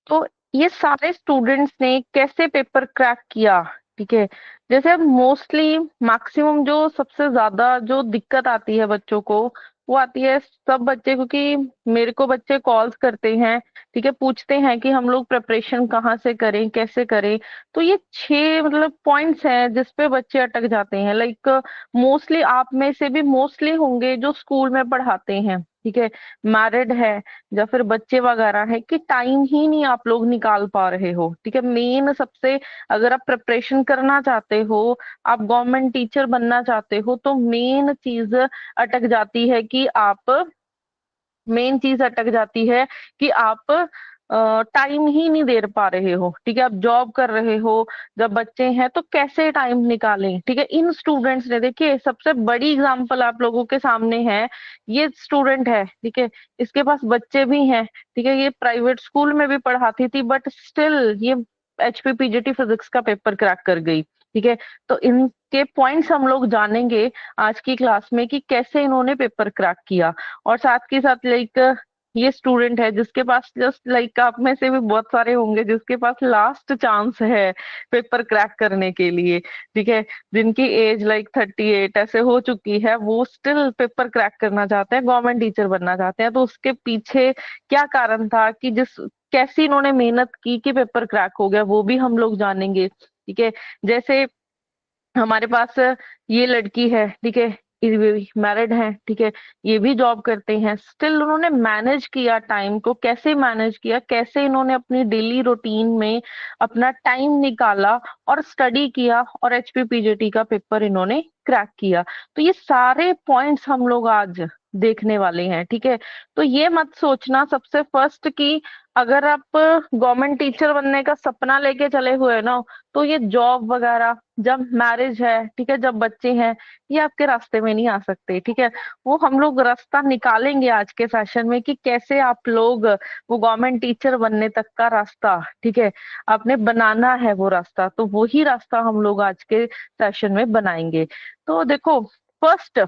तो ये सारे स्टूडेंट्स ने कैसे पेपर क्रैक किया? ठीक है, जैसे अब मोस्टली मैक्सिमम जो सबसे ज्यादा जो दिक्कत आती है बच्चों को, वो आती है सब बच्चे, क्योंकि मेरे को बच्चे कॉल्स करते हैं, ठीक है, पूछते हैं कि हम लोग प्रिपरेशन कहाँ से करें, कैसे करें। तो ये 6 मतलब पॉइंट्स हैं जिसपे बच्चे अटक जाते हैं। लाइक मोस्टली आप में से भी मोस्टली होंगे जो स्कूल में पढ़ाते हैं, ठीक है, मैरिड है या फिर बच्चे वगैरह है, कि टाइम ही नहीं आप लोग निकाल पा रहे हो। ठीक है, मेन सबसे, अगर आप प्रिपरेशन करना चाहते हो, आप गवर्नमेंट टीचर बनना चाहते हो, तो मेन चीज अटक जाती है कि आप टाइम ही नहीं दे पा रहे हो। ठीक है, आप जॉब कर रहे हो, जब बच्चे हैं तो कैसे टाइम निकालें। ठीक है, इन स्टूडेंट्स ने, देखिए सबसे बड़ी एग्जांपल आप लोगों के सामने है, ये स्टूडेंट है, ठीक है, इसके पास बच्चे भी हैं, ठीक है, ये प्राइवेट स्कूल में भी पढ़ाती थी, बट स्टिल ये एचपी पीजीटी फिजिक्स का पेपर क्रैक कर गई। ठीक है, तो इनके पॉइंट्स हम लोग जानेंगे आज की क्लास में कि कैसे इन्होंने पेपर क्रैक किया। और साथ के साथ लाइक ये स्टूडेंट है जिसके पास जस्ट लाइक आप में से भी बहुत सारे होंगे जिसके पास लास्ट चांस है पेपर क्रैक करने के लिए। ठीक है, जिनकी एज लाइक 38 ऐसे हो चुकी है, वो स्टिल पेपर क्रैक करना चाहते हैं, गवर्नमेंट टीचर बनना चाहते हैं। तो उसके पीछे क्या कारण था, कि जिस कैसी इन्होंने मेहनत की कि पेपर क्रैक हो गया, वो भी हम लोग जानेंगे। ठीक है, जैसे हमारे पास ये लड़की है, ठीक है, मैरिड है, ठीक है, ये भी जॉब करते हैं, स्टिल उन्होंने मैनेज किया टाइम को। कैसे मैनेज किया, कैसे इन्होंने अपनी डेली रूटीन में अपना टाइम निकाला और स्टडी किया और एचपी पीजीटी का पेपर इन्होंने क्रैक किया। तो ये सारे पॉइंट्स हम लोग आज देखने वाले हैं। ठीक है, तो ये मत सोचना सबसे फर्स्ट कि अगर आप गवर्नमेंट टीचर बनने का सपना लेके चले हुए ना, तो ये जॉब वगैरह, जब मैरिज है, ठीक है, जब बच्चे हैं, ये आपके रास्ते में नहीं आ सकते। ठीक है, वो हम लोग रास्ता निकालेंगे आज के सेशन में कि कैसे आप लोग वो गवर्नमेंट टीचर बनने तक का रास्ता, ठीक है, आपने बनाना है वो रास्ता, तो वही रास्ता हम लोग आज के सेशन में बनाएंगे। तो देखो, फर्स्ट,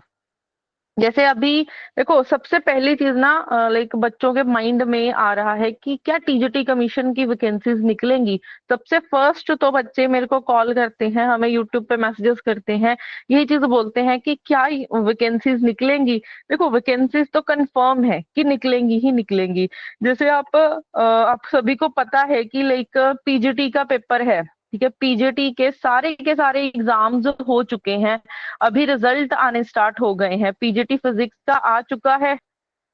जैसे अभी देखो, सबसे पहली चीज ना, लाइक बच्चों के माइंड में आ रहा है कि क्या टीजीटी कमीशन की वैकेंसीज निकलेंगी। सबसे फर्स्ट तो बच्चे मेरे को कॉल करते हैं, हमें यूट्यूब पे मैसेजेस करते हैं, यही चीज बोलते हैं कि क्या वैकेंसीज निकलेंगी। देखो, वैकेंसीज तो कंफर्म है कि निकलेंगी ही निकलेंगी। जैसे आप सभी को पता है कि लाइक पीजीटी का पेपर है, ठीक है, पीजीटी के सारे एग्जाम्स हो चुके हैं, अभी रिजल्ट आने स्टार्ट हो गए हैं। पीजीटी फिजिक्स का आ चुका है,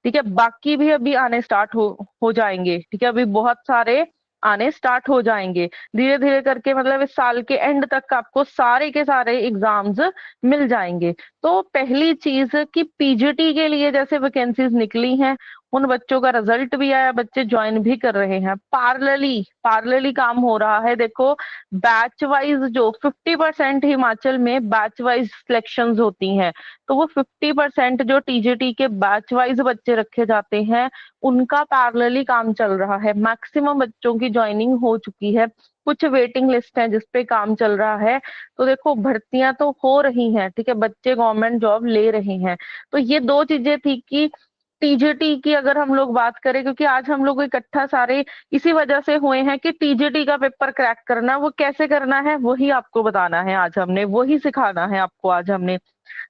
ठीक है, बाकी भी अभी आने स्टार्ट हो जाएंगे। ठीक है, अभी बहुत सारे आने स्टार्ट हो जाएंगे धीरे धीरे करके, मतलब इस साल के एंड तक आपको सारे के सारे एग्जाम्स मिल जाएंगे। तो पहली चीज कि पीजीटी के लिए जैसे वैकेंसीज निकली हैं, उन बच्चों का रिजल्ट भी आया, बच्चे ज्वाइन भी कर रहे हैं। पार्लली पार्लली काम हो रहा है, देखो, बैच वाइज जो 50% हिमाचल में बैच वाइज सिलेक्शंस होती हैं, तो वो 50% जो टीजीटी के बैच वाइज बच्चे रखे जाते हैं, उनका पैरेलली काम चल रहा है। मैक्सिमम बच्चों की ज्वाइनिंग हो चुकी है, कुछ वेटिंग लिस्ट है जिसपे काम चल रहा है। तो देखो, भर्तियां तो हो रही हैं, ठीक है, बच्चे गवर्नमेंट जॉब ले रहे हैं। तो ये दो चीजें थी कि टीजीटी की अगर हम लोग बात करें, क्योंकि आज हम लोग इकट्ठा सारे इसी वजह से हुए हैं कि टीजीटी का पेपर क्रैक करना, वो कैसे करना है वही आपको बताना है आज हमने, वही सिखाना है आपको आज हमने।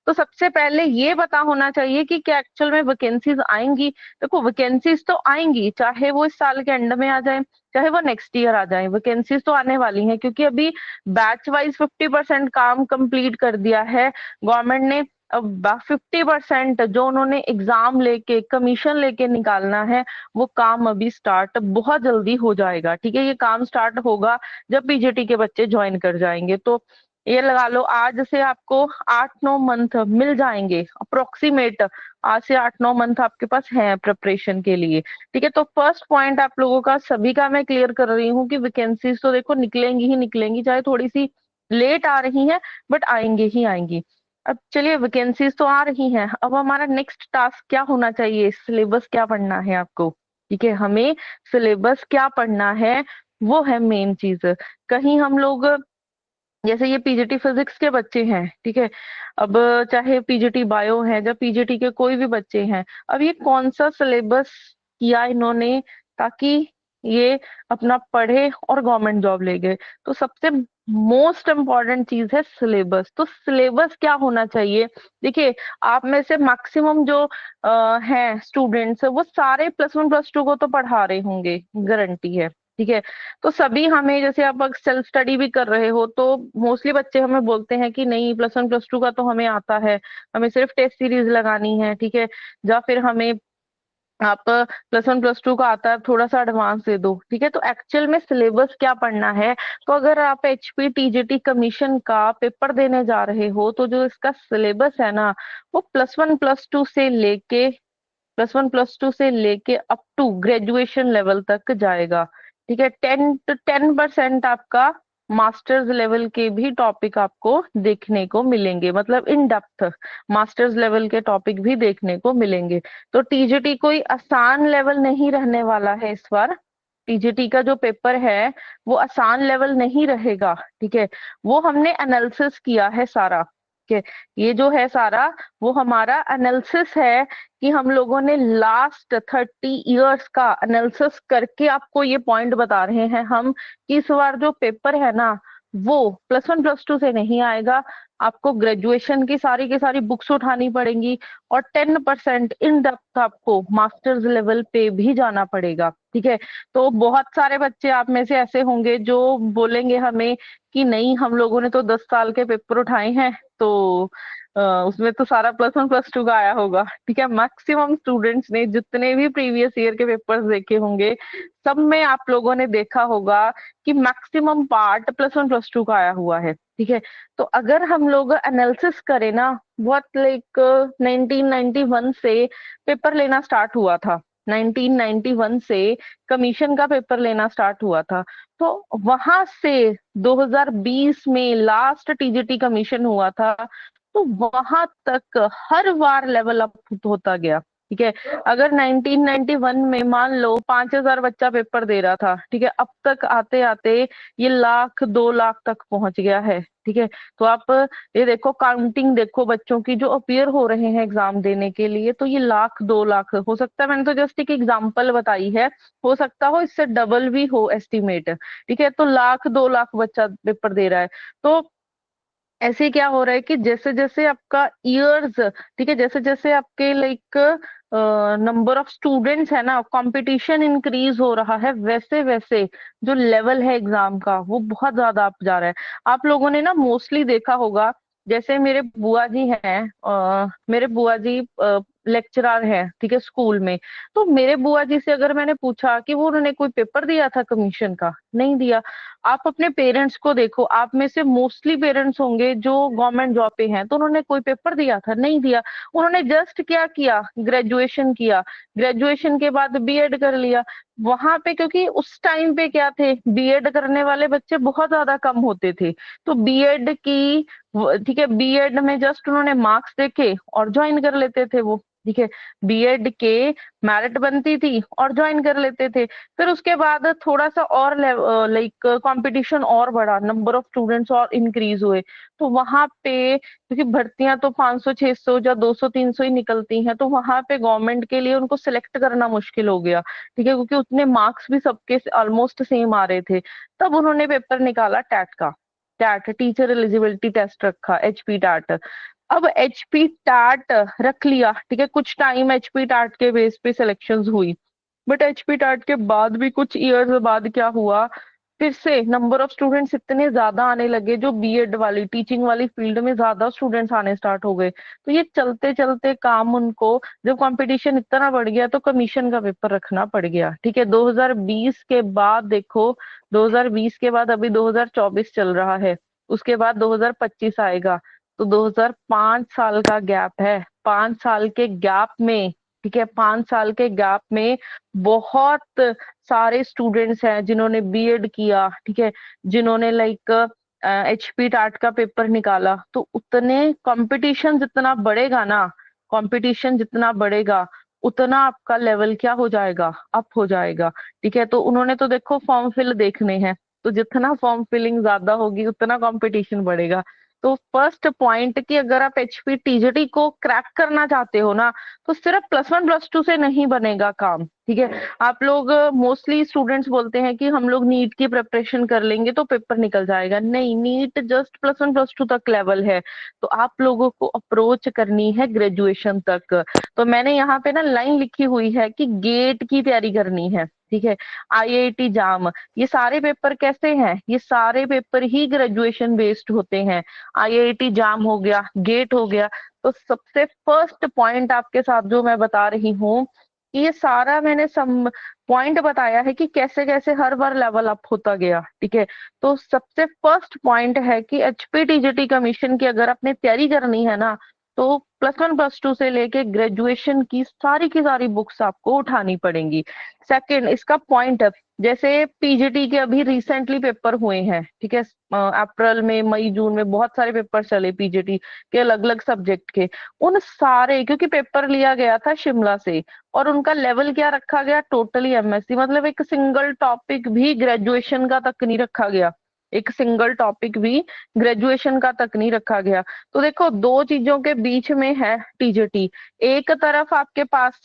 तो सबसे पहले ये पता होना चाहिए कि क्या एक्चुअल में वैकेंसीज आएंगी। देखो, वैकेंसीज तो आएंगी, चाहे वो इस साल के एंड में आ जाए, चाहे वो नेक्स्ट ईयर आ जाए, वैकेंसीज तो आने वाली हैं, क्योंकि अभी बैच वाइज 50% काम कंप्लीट कर दिया है गवर्नमेंट ने। अब 50% जो उन्होंने एग्जाम लेके कमीशन लेके निकालना है, वो काम अभी स्टार्ट बहुत जल्दी हो जाएगा। ठीक है, ये काम स्टार्ट होगा जब पीजीटी के बच्चे ज्वाइन कर जाएंगे। तो ये लगा लो, आज से आपको 8-9 मंथ मिल जाएंगे अप्रोक्सीमेट। आज से 8-9 मंथ आपके पास हैं प्रिपरेशन के लिए। ठीक है, तो फर्स्ट पॉइंट आप लोगों का सभी का मैं क्लियर कर रही हूँ कि वैकेंसीज तो देखो निकलेंगी ही निकलेंगी, चाहे थोड़ी सी लेट आ रही हैं, बट आएंगे ही आएंगी। अब चलिए, वैकेंसीज तो आ रही हैं, अब हमारा नेक्स्ट टास्क क्या होना चाहिए, सिलेबस क्या पढ़ना है आपको। ठीक है, हमें सिलेबस क्या पढ़ना है, वो है मेन चीज। कहीं हम लोग, जैसे ये पीजीटी फिजिक्स के बच्चे हैं, ठीक है, अब चाहे पीजीटी बायो है या पीजीटी के कोई भी बच्चे हैं, अब ये कौन सा सिलेबस किया इन्होंने, ताकि ये अपना पढ़े और गवर्नमेंट जॉब ले गए। तो सबसे मोस्ट इम्पॉर्टेंट चीज है सिलेबस। तो सिलेबस क्या होना चाहिए? देखिए, आप में से मैक्सिमम जो हैं स्टूडेंट्स, वो सारे +1 +2 को तो पढ़ा रहे होंगे, गारंटी है। ठीक है, तो सभी हमें, जैसे आप सेल्फ स्टडी भी कर रहे हो, तो मोस्टली बच्चे हमें बोलते हैं कि नहीं, +1 +2 का तो हमें आता है, हमें सिर्फ टेस्ट सीरीज लगानी है। ठीक है, या फिर हमें आप +1 +2 का आता है, थोड़ा सा एडवांस दे दो। ठीक है, तो एक्चुअल में सिलेबस क्या पढ़ना है? तो अगर आप HP TGT कमीशन का पेपर देने जा रहे हो, तो जो इसका सिलेबस है ना, वो +1 +2 से लेके अप टू ग्रेजुएशन लेवल तक जाएगा। ठीक है, 10% आपका मास्टर्स लेवल के भी टॉपिक आपको देखने को मिलेंगे, मतलब इन डेप्थ मास्टर्स लेवल के टॉपिक भी देखने को मिलेंगे। तो TGT कोई आसान लेवल नहीं रहने वाला है इस बार। TGT का जो पेपर है वो आसान लेवल नहीं रहेगा। ठीक है, वो हमने एनालिसिस किया है सारा। ठीक है, ये जो है सारा, वो हमारा एनालिसिस है कि हम लोगों ने लास्ट 30 इयर्स का एनालिसिस करके आपको ये पॉइंट बता रहे हैं हम, कि इस बार जो पेपर है ना, वो +1 +2 से नहीं आएगा। आपको ग्रेजुएशन की सारी बुक्स उठानी पड़ेंगी, और 10% इन डेप्थ आपको मास्टर्स लेवल पे भी जाना पड़ेगा। ठीक है, तो बहुत सारे बच्चे आप में से ऐसे होंगे जो बोलेंगे हमें कि नहीं, हम लोगों ने तो 10 साल के पेपर उठाए हैं, तो उसमें तो सारा +1 +2 का आया होगा। ठीक है, मैक्सिमम स्टूडेंट्स ने जितने भी प्रीवियस ईयर के पेपर्स देखे होंगे, सब में आप लोगों ने देखा होगा कि मैक्सिमम पार्ट +1 +2 का आया हुआ है। ठीक है, तो अगर हम लोग एनालिसिस करें ना, बहुत लाइक 1991 से पेपर लेना स्टार्ट हुआ था। 1991 से कमीशन का पेपर लेना स्टार्ट हुआ था। तो वहां से 2020 में लास्ट TGT कमीशन हुआ था, तो वहां तक हर बार लेवल अप होता गया। ठीक है, अगर 1991 में मान लो 5,000 बच्चा पेपर दे रहा था, ठीक है, अब तक आते आते ये लाख 2 लाख तक पहुंच गया है। ठीक है, तो आप ये देखो, काउंटिंग देखो बच्चों की जो अपियर हो रहे हैं एग्जाम देने के लिए, तो ये लाख 2 लाख हो सकता है। मैंने तो जस्ट एक एग्जाम्पल बताई है, हो सकता हो इससे डबल भी हो एस्टिमेट। ठीक है, तो लाख 2 लाख बच्चा पेपर दे रहा है। तो ऐसे क्या हो रहा है कि जैसे जैसे आपका ईयर्स, ठीक है, जैसे जैसे आपके लाइक नंबर ऑफ स्टूडेंट्स है ना, कंपटीशन इंक्रीज हो रहा है, वैसे वैसे जो लेवल है एग्जाम का, वो बहुत ज्यादा अप जा रहा है। आप लोगों ने ना मोस्टली देखा होगा, जैसे मेरे बुआ जी हैं, मेरे बुआ जी लेक्चरर हैं, ठीक है, स्कूल में। तो मेरे बुआ जी से अगर मैंने पूछा कि वो उन्होंने कोई पेपर दिया था कमीशन का, नहीं दिया। आप अपने पेरेंट्स को देखो, आप में से मोस्टली पेरेंट्स होंगे जो गवर्नमेंट जॉब पे हैं, तो उन्होंने कोई पेपर दिया था? नहीं दिया। उन्होंने जस्ट क्या किया, ग्रेजुएशन किया, ग्रेजुएशन के बाद B.Ed कर लिया। वहां पे क्योंकि उस टाइम पे क्या थे, B.Ed करने वाले बच्चे बहुत ज्यादा कम होते थे, तो B.Ed की ठीक है, B.Ed में जस्ट उन्होंने मार्क्स देखे और ज्वाइन कर लेते थे वो। ठीक है, B.Ed के मेरिट बनती थी और ज्वाइन कर लेते थे। फिर उसके बाद थोड़ा सा और लाइक कंपटीशन और बढ़ा, नंबर ऑफ स्टूडेंट्स और इंक्रीज हुए, तो वहां पे क्योंकि भर्तियां तो 500 600 या 200 300 ही निकलती हैं, तो वहां पे गवर्नमेंट के लिए उनको सिलेक्ट करना मुश्किल हो गया। ठीक है, क्योंकि उतने मार्क्स भी सबके ऑलमोस्ट सेम आ रहे थे। तब उन्होंने पेपर निकाला टैट का, टैट टीचर एलिजिबिलिटी टेस्ट रखा, HP टैट। अब HP टैट रख लिया, ठीक है, कुछ टाइम HP टैट के बेस पे सिलेक्शंस हुई। बट HP टैट के बाद भी कुछ ईयर्स बाद क्या हुआ, फिर से नंबर ऑफ स्टूडेंट्स इतने ज्यादा आने लगे, जो B.Ed वाली टीचिंग वाली फील्ड में ज्यादा स्टूडेंट्स आने स्टार्ट हो गए। तो ये चलते चलते काम उनको, जब कंपटीशन इतना बढ़ गया, तो कमीशन का पेपर रखना पड़ गया। ठीक है, 2020 के बाद देखो, 2020 के बाद अभी 2024 चल रहा है, उसके बाद 2025 आएगा, तो 2005 साल का गैप है। 5 साल के गैप में, ठीक है, 5 साल के गैप में बहुत सारे स्टूडेंट्स हैं जिन्होंने B.Ed किया, ठीक है, जिन्होंने लाइक HP टाट का पेपर निकाला। तो उतने कंपटीशन जितना बढ़ेगा ना, कंपटीशन जितना बढ़ेगा, उतना आपका लेवल क्या हो जाएगा, अप हो जाएगा। ठीक है, तो उन्होंने तो देखो फॉर्म फिल देखने हैं, तो जितना फॉर्म फिलिंग ज्यादा होगी, उतना कंपटीशन बढ़ेगा। तो फर्स्ट पॉइंट कि अगर आप एचपी टीजीटी को क्रैक करना चाहते हो ना, तो सिर्फ +1 +2 से नहीं बनेगा काम, ठीक है। आप लोग मोस्टली स्टूडेंट्स बोलते हैं कि हम लोग नीट की प्रिपरेशन कर लेंगे तो पेपर निकल जाएगा। नहीं, नीट जस्ट +1 +2 तक लेवल है, तो आप लोगों को अप्रोच करनी है ग्रेजुएशन तक। तो मैंने यहाँ पे ना लाइन लिखी हुई है कि गेट की तैयारी करनी है, ठीक है। आईआईटी जाम, ये सारे पेपर कैसे हैं, ये सारे पेपर ही ग्रेजुएशन बेस्ड होते हैं। आईआईटी जाम हो गया, गेट हो गया। तो सबसे फर्स्ट पॉइंट आपके साथ जो मैं बता रही हूँ, ये सारा मैंने सम पॉइंट बताया है कि कैसे कैसे हर बार लेवल अप होता गया, ठीक है। तो सबसे फर्स्ट पॉइंट है कि एचपीटीजीटी कमीशन की अगर आपने तैयारी करनी है ना, तो +1 +2 से लेके ग्रेजुएशन की सारी बुक्स आपको उठानी पड़ेंगी। सेकंड, इसका पॉइंट, जैसे पीजीटी के अभी रिसेंटली पेपर हुए हैं, ठीक है। अप्रैल में, मई, जून में बहुत सारे पेपर चले पीजीटी के अलग अलग सब्जेक्ट के। उन सारे, क्योंकि पेपर लिया गया था शिमला से, और उनका लेवल क्या रखा गया, टोटली एमएससी, मतलब एक सिंगल टॉपिक भी ग्रेजुएशन का तक नहीं रखा गया। एक सिंगल टॉपिक भी ग्रेजुएशन का तक नहीं रखा गया। तो देखो, दो चीजों के बीच में है टीजीटी। एक तरफ आपके पास,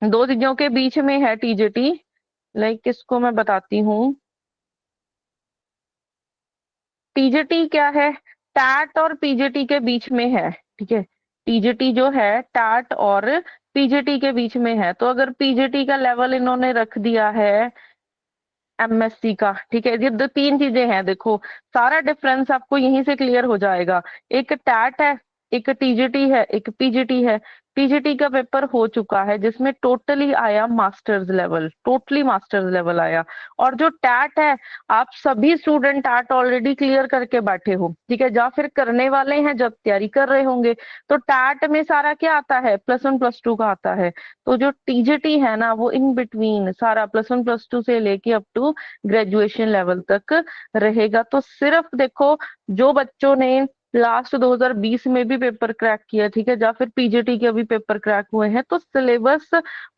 दो चीजों के बीच में है टीजीटी, लाइक किसको मैं बताती हूँ। टीजीटी क्या है, टैट और पीजीटी के बीच में है, ठीक है। टीजीटी जो है टैट और पीजीटी के बीच में है। तो अगर पीजीटी का लेवल इन्होंने रख दिया है एमएससी का, ठीक है, ये दो तीन चीजें हैं, देखो सारा डिफरेंस आपको यहीं से क्लियर हो जाएगा। एक टैट है, एक टीजीटी है, एक पीजीटी है। पीजीटी का पेपर हो चुका है जिसमें टोटली आया masters level, totally masters level आया। और जो टैट है, आप सभी स्टूडेंट टैट ऑलरेडी क्लियर करके बैठे हो, ठीक है, या फिर करने वाले हैं जब तैयारी कर रहे होंगे। तो टैट में सारा क्या आता है, +1 +2 का आता है। तो जो टीजीटी है ना, वो इन बिटवीन सारा +1 +2 से लेके अप टू ग्रेजुएशन लेवल तक रहेगा। तो सिर्फ देखो, जो बच्चों ने लास्ट 2020 में भी पेपर क्रैक किया, ठीक है, या फिर पीजीटी के भी पेपर क्रैक हुए हैं, तो सिलेबस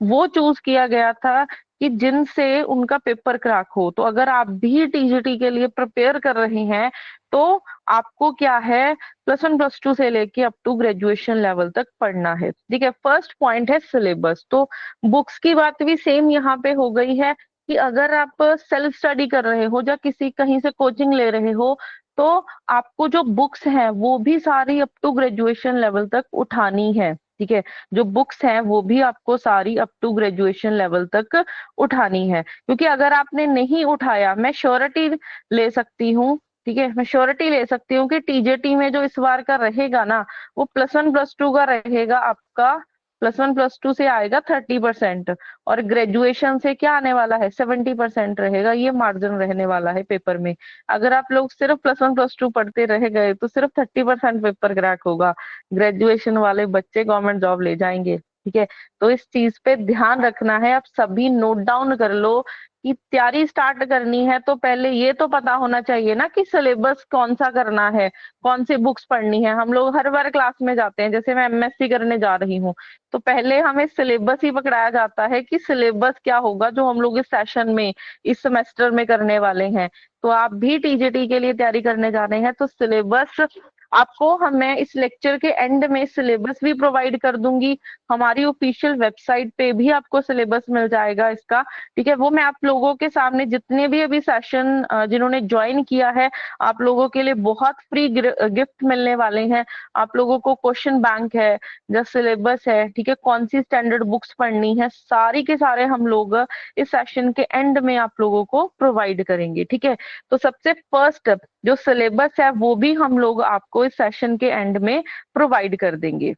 वो चूज किया गया था कि जिनसे उनका पेपर क्रैक हो। तो अगर आप भी टीजीटी के लिए प्रिपेयर कर रहे हैं, तो आपको क्या है, +1 +2 से लेके अप टू ग्रेजुएशन लेवल तक पढ़ना है, ठीक है। फर्स्ट पॉइंट है सिलेबस। तो बुक्स की बात भी सेम यहाँ पे हो गई है कि अगर आप सेल्फ स्टडी कर रहे हो या किसी कहीं से कोचिंग ले रहे हो, तो आपको जो बुक्स हैं वो भी सारी अप टू ग्रेजुएशन लेवल तक उठानी है, ठीक है। जो बुक्स हैं वो भी आपको सारी अप टू ग्रेजुएशन लेवल तक उठानी है। क्योंकि अगर आपने नहीं उठाया, मैं श्योरिटी ले सकती हूँ, ठीक है, मैं श्योरिटी ले सकती हूँ कि टीजेटी में जो इस बार का रहेगा ना, वो +1 +2 का रहेगा आपका। +1 +2 से आएगा 30%, और ग्रेजुएशन से क्या आने वाला है, 70% रहेगा। ये मार्जिन रहने वाला है पेपर में। अगर आप लोग सिर्फ +1 +2 पढ़ते रह गए तो सिर्फ 30% पेपर क्रैक होगा। ग्रेजुएशन वाले बच्चे गवर्नमेंट जॉब ले जाएंगे, ठीक है। तो इस चीज पे ध्यान रखना है। आप सभी नोट डाउन कर लो कि तैयारी स्टार्ट करनी है तो पहले ये तो पता होना चाहिए ना कि सिलेबस कौन सा करना है, कौन सी बुक्स पढ़नी है। हम लोग हर बार क्लास में जाते हैं, जैसे मैं एमएससी करने जा रही हूँ, तो पहले हमें सिलेबस ही पकड़ाया जाता है कि सिलेबस क्या होगा जो हम लोग इस सेशन में, इस सेमेस्टर में करने वाले हैं। तो आप भी टीजीटी के लिए तैयारी करने जा रहे हैं तो सिलेबस आपको, हमें इस लेक्चर के एंड में सिलेबस भी प्रोवाइड कर दूंगी। हमारी ऑफिशियल वेबसाइट पे भी आपको सिलेबस मिल जाएगा इसका, ठीक है। वो मैं आप लोगों के सामने, जितने भी अभी सेशन जिन्होंने ज्वाइन किया है, आप लोगों के लिए बहुत फ्री गिफ्ट मिलने वाले हैं। आप लोगों को क्वेश्चन बैंक है, जो सिलेबस है, ठीक है, कौन सी स्टैंडर्ड बुक्स पढ़नी है, सारी के सारे हम लोग इस सेशन के एंड में आप लोगों को प्रोवाइड करेंगे, ठीक है। तो सबसे फर्स्ट जो सिलेबस है वो भी हम लोग आपको इस सेशन के एंड में प्रोवाइड कर देंगे।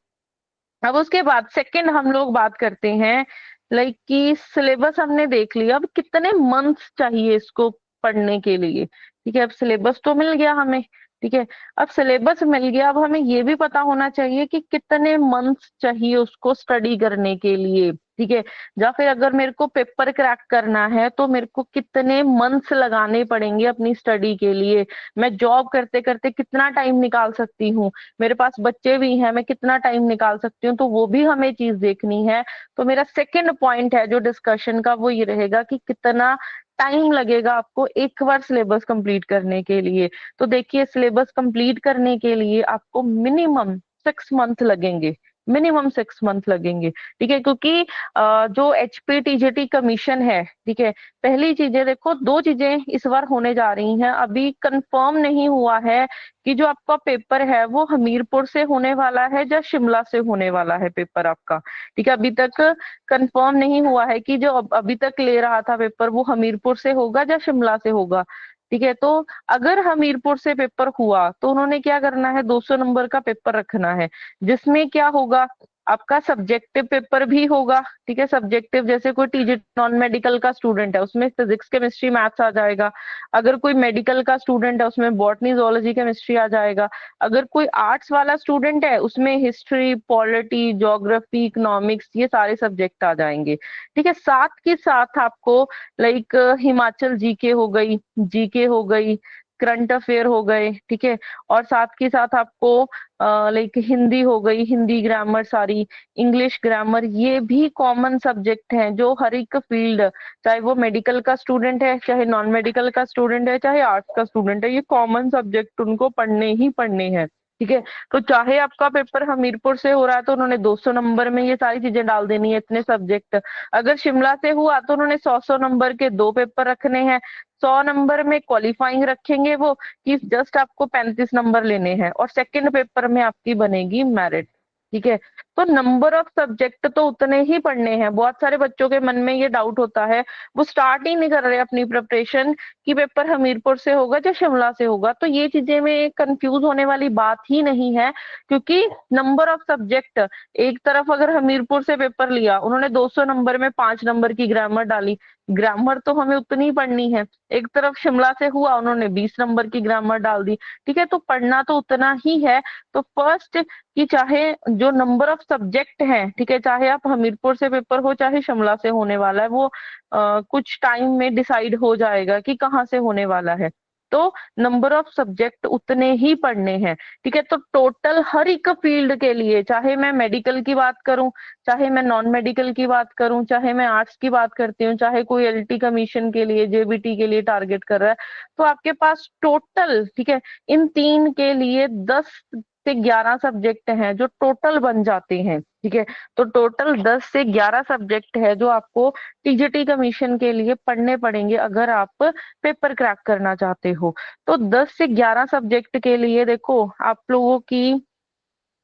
अब उसके बाद सेकंड हम लोग बात करते हैं, लाइक कि सिलेबस हमने देख लिया, अब कितने मंथ्स चाहिए इसको पढ़ने के लिए, ठीक है। अब सिलेबस तो मिल गया हमें, ठीक है। अब सिलेबस मिल गया, अब हमें ये भी पता होना चाहिए कि कितने मंथ्स चाहिए उसको स्टडी करने के लिए। ठीक है। या फिर अगर मेरे को पेपर क्रैक करना है तो मेरे को कितने मंथ्स लगाने पड़ेंगे अपनी स्टडी के लिए, मैं जॉब करते करते कितना टाइम निकाल सकती हूँ, मेरे पास बच्चे भी हैं, मैं कितना टाइम निकाल सकती हूँ, तो वो भी हमें चीज देखनी है। तो मेरा सेकंड पॉइंट है जो डिस्कशन का, वो ये रहेगा कि कितना टाइम लगेगा आपको एक बार सिलेबस कंप्लीट करने के लिए। तो देखिए, सिलेबस कंप्लीट करने के लिए आपको मिनिमम 6 मंथ लगेंगे, मिनिमम 6 मंथ लगेंगे। ठीक है, क्योंकि जो HPTGT कमीशन है, ठीक है, पहली चीजें देखो, दो चीजें इस बार होने जा रही हैं। अभी कंफर्म नहीं हुआ है कि जो आपका पेपर है वो हमीरपुर से होने वाला है या शिमला से होने वाला है पेपर आपका। ठीक है, अभी तक कंफर्म नहीं हुआ है कि जो अभी तक ले रहा था पेपर वो हमीरपुर से होगा या शिमला से होगा। ठीक है, तो अगर हमीरपुर से पेपर हुआ तो उन्होंने क्या करना है, 200 नंबर का पेपर रखना है, जिसमें क्या होगा, आपका सब्जेक्टिव पेपर भी होगा। ठीक है, सब्जेक्टिव जैसे कोई टीजी नॉन मेडिकल का स्टूडेंट है उसमें फिजिक्स केमिस्ट्री मैथ्स आ जाएगा, अगर कोई मेडिकल का स्टूडेंट है उसमें बॉटनी जोलॉजी केमिस्ट्री आ जाएगा, अगर कोई आर्ट्स वाला स्टूडेंट है उसमें हिस्ट्री पॉलिटी ज्योग्राफी इकोनॉमिक्स ये सारे सब्जेक्ट आ जाएंगे। ठीक है, साथ के साथ आपको लाइक हिमाचल जीके हो गई, जीके हो गई, करंट अफेयर हो गए। ठीक है, और साथ के साथ आपको लाइक हिंदी हो गई, हिंदी ग्रामर सारी, इंग्लिश ग्रामर, ये भी कॉमन सब्जेक्ट हैं जो हर एक फील्ड, चाहे वो मेडिकल का स्टूडेंट है, चाहे नॉन मेडिकल का स्टूडेंट है, चाहे आर्ट्स का स्टूडेंट है, ये कॉमन सब्जेक्ट उनको पढ़ने ही पढ़ने हैं। ठीक है, तो चाहे आपका पेपर हमीरपुर से हो रहा है तो उन्होंने 200 नंबर में ये सारी चीजें डाल देनी है, इतने सब्जेक्ट। अगर शिमला से हुआ तो उन्होंने 100 नंबर के दो पेपर रखने हैं, 100 नंबर में क्वालिफाइंग रखेंगे वो, कि जस्ट आपको 35 नंबर लेने हैं, और सेकंड पेपर में आपकी बनेगी मेरिट। ठीक है, तो नंबर ऑफ सब्जेक्ट तो उतने ही पढ़ने हैं। बहुत सारे बच्चों के मन में ये डाउट होता है, वो स्टार्ट ही नहीं कर रहे अपनी प्रिपरेशन कि पेपर हमीरपुर से होगा या शिमला से होगा। तो ये चीजें में कंफ्यूज होने वाली बात ही नहीं है, क्योंकि नंबर ऑफ सब्जेक्ट, एक तरफ अगर हमीरपुर से पेपर लिया उन्होंने 200 नंबर में 5 नंबर की ग्रामर डाली, ग्रामर तो हमें उतनी ही पढ़नी है। एक तरफ शिमला से हुआ उन्होंने 20 नंबर की ग्रामर डाल दी। ठीक है, तो पढ़ना तो उतना ही है। तो फर्स्ट, कि चाहे जो नंबर ऑफ सब्जेक्ट हैं, ठीक है, चाहे आप हमीरपुर से पेपर हो चाहे शिमला से होने वाला है, वो कुछ टाइम में डिसाइड हो जाएगा कि कहाँ से होने वाला है। तो नंबर ऑफ सब्जेक्ट उतने ही पढ़ने हैं। ठीक है, तो टोटल हर एक फील्ड के लिए, चाहे मैं मेडिकल की बात करूं, चाहे मैं नॉन मेडिकल की बात करूं, चाहे मैं आर्ट्स की बात करती हूँ, चाहे कोई LT कमीशन के लिए JBT के लिए टारगेट कर रहा है, तो आपके पास टोटल, ठीक है, इन तीन के लिए 10 से 11 सब्जेक्ट हैं जो टोटल बन जाते हैं। ठीक है, तो टोटल 10 से 11 सब्जेक्ट है जो आपको TGT कमीशन के लिए पढ़ने पड़ेंगे अगर आप पेपर क्रैक करना चाहते हो। तो 10 से 11 सब्जेक्ट के लिए देखो, आप लोगों की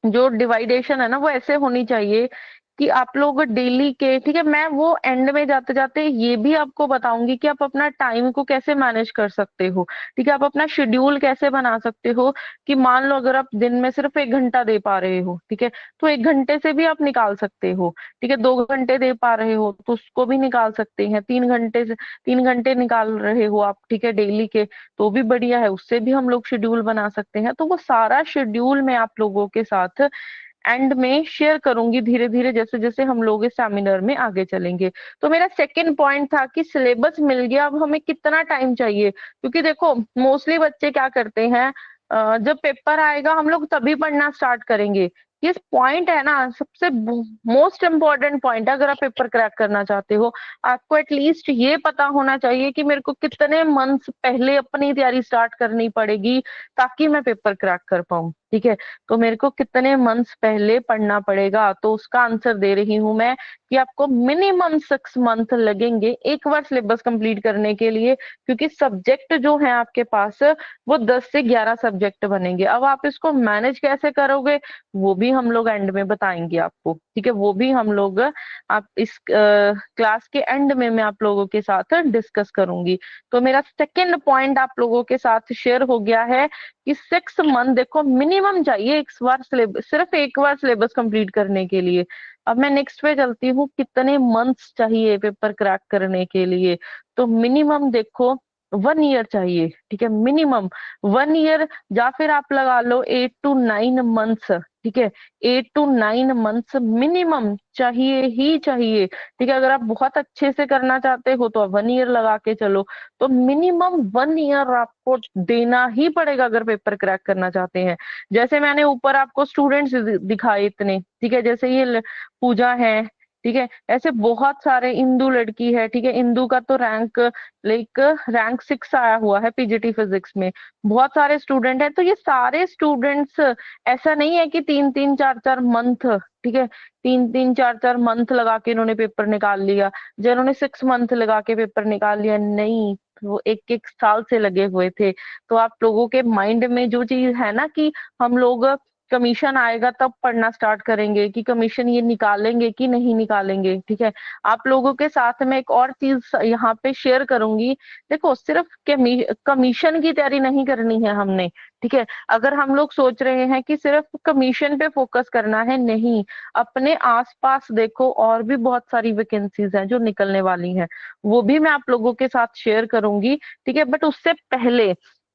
जो डिवाइडेशन है ना वो ऐसे होनी चाहिए कि आप लोग डेली के, ठीक है, मैं वो एंड में जाते जाते ये भी आपको बताऊंगी कि आप अपना टाइम को कैसे मैनेज कर सकते हो। ठीक है, आप अपना शेड्यूल कैसे बना सकते हो, कि मान लो अगर आप दिन में सिर्फ 1 घंटा दे पा रहे हो, ठीक है, तो 1 घंटे से भी आप निकाल सकते हो। ठीक है, 2 घंटे दे पा रहे हो तो उसको भी निकाल सकते हैं, 3 घंटे से 3 घंटे निकाल रहे हो आप, ठीक है, डेली के, तो भी बढ़िया है, उससे भी हम लोग शेड्यूल बना सकते हैं। तो वो सारा शेड्यूल मैं आप लोगों के साथ एंड में शेयर करूंगी धीरे धीरे, जैसे जैसे हम लोग इस सेमिनार में आगे चलेंगे। तो मेरा सेकंड पॉइंट था कि सिलेबस मिल गया, अब हमें कितना टाइम चाहिए, क्योंकि देखो मोस्टली बच्चे क्या करते हैं, जब पेपर आएगा हम लोग तभी पढ़ना स्टार्ट करेंगे। ये पॉइंट है ना, सबसे मोस्ट इम्पोर्टेंट पॉइंट है, अगर आप पेपर क्रैक करना चाहते हो, आपको एटलीस्ट ये पता होना चाहिए कि मेरे को कितने मंथ्स पहले अपनी तैयारी स्टार्ट करनी पड़ेगी ताकि मैं पेपर क्रैक कर पाऊं। ठीक है, तो मेरे को कितने मंथ्स पहले पढ़ना पड़ेगा, तो उसका आंसर दे रही हूं मैं कि आपको मिनिमम 6 मंथ लगेंगे एक बार सिलेबस कंप्लीट करने के लिए, क्योंकि सब्जेक्ट जो है आपके पास वो 10 से 11 सब्जेक्ट बनेंगे। अब आप इसको मैनेज कैसे करोगे वो भी हम लोग एंड में बताएंगे आपको। ठीक है, वो भी हम लोग आप इस क्लास के एंड में मैं आप लोगों के साथ डिस्कस करूंगी। तो मेरा सेकेंड पॉइंट आप लोगों के साथ शेयर हो गया है कि 6 मंथ देखो मिनिमम चाहिए एक बार सिलेबस, सिर्फ एक बार सिलेबस कंप्लीट करने के लिए। अब मैं नेक्स्ट पे चलती हूँ, कितने मंथ्स चाहिए पेपर क्रैक करने के लिए। तो मिनिमम देखो 1 ईयर चाहिए। ठीक है, मिनिमम 1 ईयर, या फिर आप लगा लो 8 to 9 मंथ्स। ठीक है, 8 to 9 मंथ्स मिनिमम चाहिए ही चाहिए। ठीक है, अगर आप बहुत अच्छे से करना चाहते हो तो आप 1 ईयर लगा के चलो, तो मिनिमम 1 ईयर आपको देना ही पड़ेगा अगर पेपर क्रैक करना चाहते हैं। जैसे मैंने ऊपर आपको स्टूडेंट्स दिखाए इतने, ठीक है, जैसे ये पूजा है, ठीक है, ऐसे बहुत सारे, इंदु लड़की है, ठीक है, इंदु का तो रैंक 6 आया हुआ है पीजीटी फिजिक्स में। बहुत सारे स्टूडेंट हैं, तो ये सारे स्टूडेंट्स, ऐसा नहीं है कि 3-3 4-4 मंथ, ठीक है, 3-3 4-4 मंथ लगा के इन्होंने पेपर निकाल लिया, जिन्होंने 6 मंथ लगा के पेपर निकाल लिया, नहीं, वो 1-1 साल से लगे हुए थे। तो आप लोगों के माइंड में जो चीज है ना कि हम लोग कमीशन आएगा तब पढ़ना स्टार्ट करेंगे, कि कमीशन ये निकालेंगे कि नहीं निकालेंगे, ठीक है। आप लोगों के साथ में एक और चीज यहाँ पे शेयर करूंगी। देखो, सिर्फ कमीशन की तैयारी नहीं करनी है हमने, ठीक है। अगर हम लोग सोच रहे हैं कि सिर्फ कमीशन पे फोकस करना है, नहीं, अपने आसपास देखो, और भी बहुत सारी वैकेंसीज हैं जो निकलने वाली हैं, वो भी मैं आप लोगों के साथ शेयर करूंगी, ठीक है। बट उससे पहले,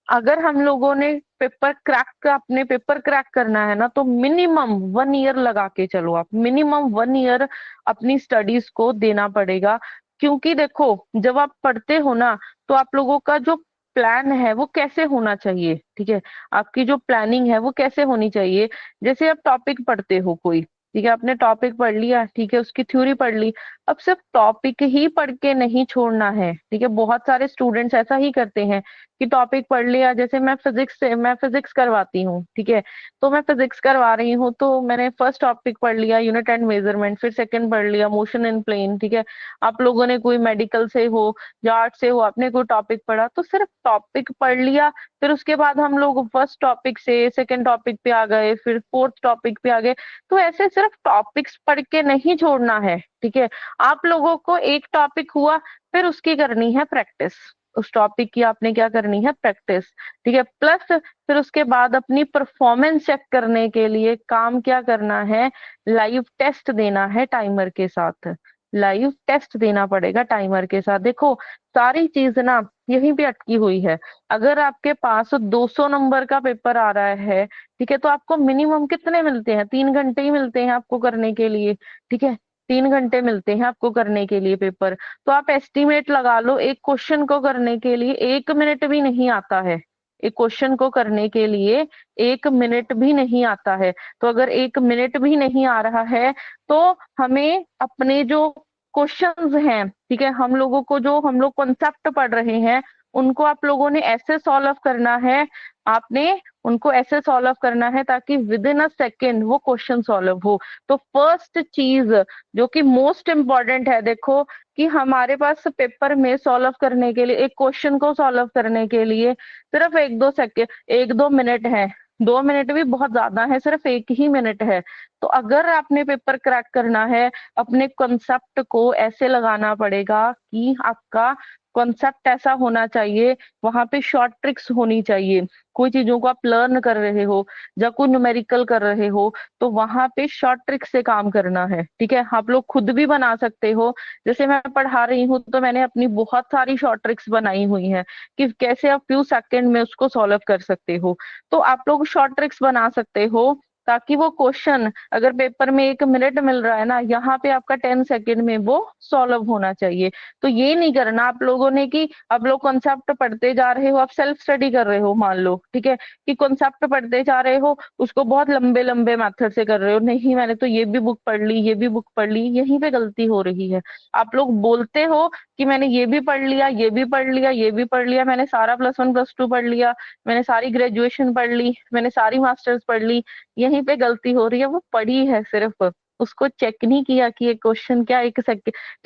अगर हम लोगों ने अपने पेपर क्रैक करना है ना, तो मिनिमम 1 ईयर लगा के चलो, आप मिनिमम 1 ईयर अपनी स्टडीज को देना पड़ेगा। क्योंकि देखो, जब आप पढ़ते हो ना, तो आप लोगों का जो प्लान है वो कैसे होना चाहिए, ठीक है, आपकी जो प्लानिंग है वो कैसे होनी चाहिए। जैसे आप टॉपिक पढ़ते हो कोई, ठीक है, आपने टॉपिक पढ़ लिया, ठीक है, उसकी थ्योरी पढ़ ली, अब सिर्फ टॉपिक ही पढ़ के नहीं छोड़ना है, ठीक है। बहुत सारे स्टूडेंट्स ऐसा ही करते हैं कि टॉपिक पढ़ लिया, जैसे मैं फिजिक्स करवाती हूँ, ठीक है, तो मैं फिजिक्स करवा रही हूँ, तो मैंने फर्स्ट टॉपिक पढ़ लिया यूनिट एंड मेजरमेंट, फिर सेकंड पढ़ लिया मोशन इन प्लेन, ठीक है। आप लोगों ने कोई मेडिकल से हो या आर्ट से हो, आपने कोई टॉपिक पढ़ा, तो सिर्फ टॉपिक पढ़ लिया, फिर उसके बाद हम लोग फर्स्ट टॉपिक से सेकंड टॉपिक पे आ गए, फिर फोर्थ टॉपिक पे आ गए। तो ऐसे सिर्फ टॉपिक्स पढ़ के नहीं छोड़ना है, ठीक है। आप लोगों को एक टॉपिक हुआ, फिर उसकी करनी है प्रैक्टिस, उस टॉपिक की आपने क्या करनी है, प्रैक्टिस, ठीक है। प्लस फिर उसके बाद अपनी परफॉर्मेंस चेक करने के लिए काम क्या करना है, लाइव टेस्ट देना है टाइमर के साथ, लाइव टेस्ट देना पड़ेगा टाइमर के साथ। देखो, सारी चीज ना यहीं पे अटकी हुई है। अगर आपके पास 200 नंबर का पेपर आ रहा है, ठीक है, तो आपको मिनिमम कितने मिलते हैं, 3 घंटे ही मिलते हैं आपको करने के लिए, ठीक है, 3 घंटे मिलते हैं आपको करने के लिए पेपर। तो आप एस्टिमेट लगा लो, एक क्वेश्चन को करने के लिए 1 मिनट भी नहीं आता है, एक क्वेश्चन को करने के लिए 1 मिनट भी नहीं आता है। तो अगर 1 मिनट भी नहीं आ रहा है, तो हमें अपने जो क्वेश्चंस हैं, ठीक है, हम लोग कॉन्सेप्ट पढ़ रहे हैं, उनको आप लोगों ने ऐसे सॉल्व करना है, आपने उनको ऐसे सॉल्व करना है ताकि विद इन अ सेकेंड वो क्वेश्चन सॉल्व हो। तो फर्स्ट चीज जो कि मोस्ट इम्पॉर्टेंट है, देखो, कि हमारे पास पेपर में सॉल्व करने के लिए, एक क्वेश्चन को सॉल्व करने के लिए सिर्फ 1-2 सेकेंड, 1-2 मिनट है, 2 मिनट भी बहुत ज्यादा है, सिर्फ 1 ही मिनट है। तो अगर आपने पेपर क्रैक करना है, अपने कॉन्सेप्ट को ऐसे लगाना पड़ेगा कि आपका कॉन्सेप्ट ऐसा होना चाहिए, वहां पे शॉर्ट ट्रिक्स होनी चाहिए। कोई चीजों को आप लर्न कर रहे हो या कोई न्यूमेरिकल कर रहे हो, तो वहां पे शॉर्ट ट्रिक से काम करना है, ठीक है। आप लोग खुद भी बना सकते हो, जैसे मैं पढ़ा रही हूँ तो मैंने अपनी बहुत सारी शॉर्ट ट्रिक्स बनाई हुई हैं कि कैसे आप फ्यू सेकंड में उसको सॉल्व कर सकते हो। तो आप लोग शॉर्ट ट्रिक्स बना सकते हो, ताकि वो क्वेश्चन, अगर पेपर में 1 मिनट मिल रहा है ना, यहाँ पे आपका 10 सेकेंड में वो सॉल्व होना चाहिए। तो ये नहीं करना आप लोगों ने कि आप लोग कॉन्सेप्ट पढ़ते जा रहे हो, आप सेल्फ स्टडी कर रहे हो, मान लो, ठीक है, कि कॉन्सेप्ट पढ़ते जा रहे हो, उसको बहुत लंबे लंबे मेथड से कर रहे हो, नहीं, मैंने तो ये भी बुक पढ़ ली, ये भी बुक पढ़ ली, यहीं पे गलती हो रही है। आप लोग बोलते हो कि मैंने ये भी पढ़ लिया, ये भी पढ़ लिया, ये भी पढ़ लिया, मैंने सारा +1 +2 पढ़ लिया, मैंने सारी ग्रेजुएशन पढ़ ली, मैंने सारी मास्टर्स पढ़ ली, यहीं पे गलती हो रही है। वो पढ़ी है सिर्फ, उसको चेक नहीं किया कि ये क्वेश्चन क्या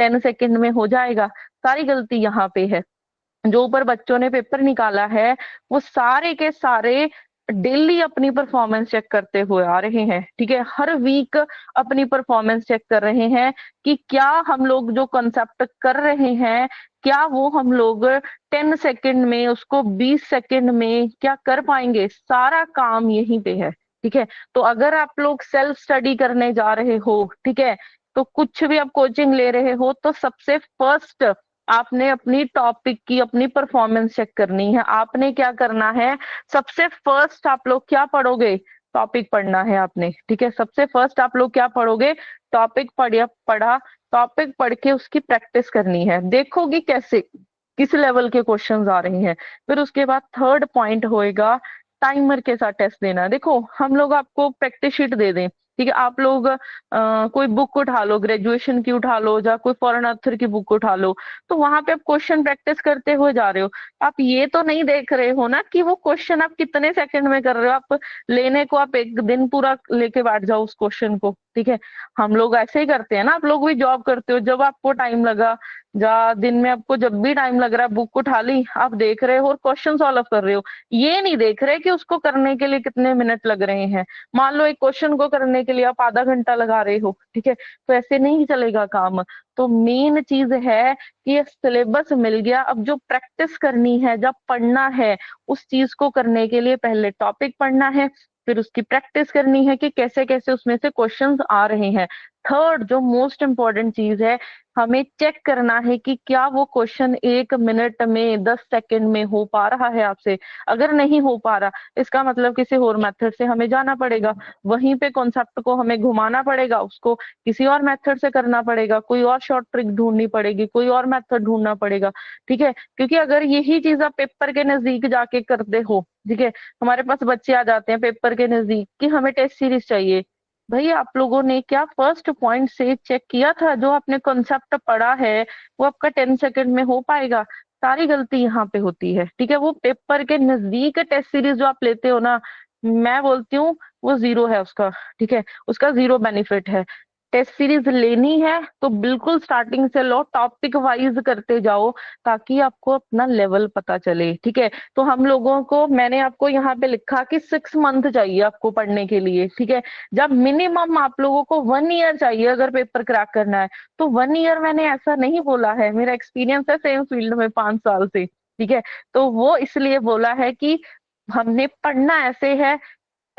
10 सेकेंड में हो जाएगा। सारी गलती यहाँ पे है। जो ऊपर बच्चों ने पेपर निकाला है, वो सारे के सारे डेली अपनी परफॉर्मेंस चेक करते हुए आ रहे हैं, ठीक है, हर वीक अपनी परफॉर्मेंस चेक कर रहे हैं कि क्या हम लोग जो कंसेप्ट कर रहे हैं, क्या वो हम लोग 10 सेकेंड में उसको 20 सेकेंड में क्या कर पाएंगे। सारा काम यहीं पे है, ठीक है। तो अगर आप लोग सेल्फ स्टडी करने जा रहे हो, ठीक है, तो कुछ भी आप कोचिंग ले रहे हो, तो सबसे फर्स्ट आपने अपनी टॉपिक की अपनी परफॉर्मेंस चेक करनी है। आपने क्या करना है, सबसे फर्स्ट आप लोग क्या पढ़ोगे, टॉपिक पढ़ना है आपने, ठीक है। सबसे फर्स्ट आप लोग क्या पढ़ोगे, टॉपिक पढ़ा, टॉपिक पढ़ के उसकी प्रैक्टिस करनी है, देखोगी कैसे किस लेवल के क्वेश्चंस आ रहे हैं। फिर उसके बाद थर्ड पॉइंट होएगा टाइमर के साथ टेस्ट देना। देखो हम लोग आपको प्रैक्टिस शीट दे दें, ठीक है, आप लोग कोई बुक उठा लो, ग्रेजुएशन की उठा लो या कोई फॉरेन ऑथर की बुक उठा लो, तो वहां पे आप क्वेश्चन प्रैक्टिस करते हुए जा रहे हो। आप ये तो नहीं देख रहे हो ना कि वो क्वेश्चन आप कितने सेकंड में कर रहे हो। आप लेने को आप एक दिन पूरा लेके बैठ जाओ उस क्वेश्चन को, ठीक है। हम लोग ऐसे ही करते हैं ना, आप लोग भी जॉब करते हो, जब आपको टाइम लगा, या दिन में आपको जब भी टाइम लग रहा है, बुक उठा ली, आप देख रहे हो और क्वेश्चन सॉल्व कर रहे हो। ये नहीं देख रहे कि उसको करने के लिए कितने मिनट लग रहे हैं। मान लो एक क्वेश्चन को करने के लिए आप आधा घंटा लगा रहे हो, ठीक है, तो ऐसे नहीं चलेगा काम। तो मेन चीज है कि ये सिलेबस मिल गया, अब जो प्रैक्टिस करनी है, जब पढ़ना है, उस चीज को करने के लिए पहले टॉपिक पढ़ना है, फिर उसकी प्रैक्टिस करनी है कि कैसे कैसे उसमें से क्वेश्चंस आ रहे हैं। थर्ड जो मोस्ट इंपॉर्टेंट चीज है, हमें चेक करना है कि क्या वो क्वेश्चन 1 मिनट में 10 सेकंड में हो पा रहा है आपसे। अगर नहीं हो पा रहा, इसका मतलब किसी और मेथड से हमें जाना पड़ेगा, वहीं पे कॉन्सेप्ट को हमें घुमाना पड़ेगा, उसको किसी और मेथड से करना पड़ेगा, कोई और शॉर्ट ट्रिक ढूंढनी पड़ेगी, कोई और मेथड ढूंढना पड़ेगा, ठीक है। क्योंकि अगर यही चीज आप पेपर के नजदीक जाके करते हो, ठीक है, हमारे पास बच्चे आ जाते हैं पेपर के नजदीक कि हमें टेस्ट सीरीज चाहिए। भाई आप लोगों ने क्या फर्स्ट पॉइंट से चेक किया था, जो आपने कॉन्सेप्ट पढ़ा है वो आपका 10 सेकंड में हो पाएगा? सारी गलती यहाँ पे होती है, ठीक है। वो पेपर के नजदीक टेस्ट सीरीज जो आप लेते हो ना, मैं बोलती हूँ वो जीरो है उसका, ठीक है, उसका जीरो बेनिफिट है। टेस्ट सीरीज लेनी है तो बिल्कुल स्टार्टिंग से लो, टॉपिक वाइज करते जाओ, ताकि आपको अपना लेवल पता चले, ठीक है। तो हम लोगों को, मैंने आपको यहाँ पे लिखा कि 6 मंथ चाहिए आपको पढ़ने के लिए, ठीक है। जब मिनिमम आप लोगों को 1 ईयर चाहिए अगर पेपर क्रैक करना है, तो 1 ईयर मैंने ऐसा नहीं बोला है, मेरा एक्सपीरियंस है सेम फील्ड में 5 साल से, ठीक है। तो वो इसलिए बोला है कि हमने पढ़ना ऐसे है,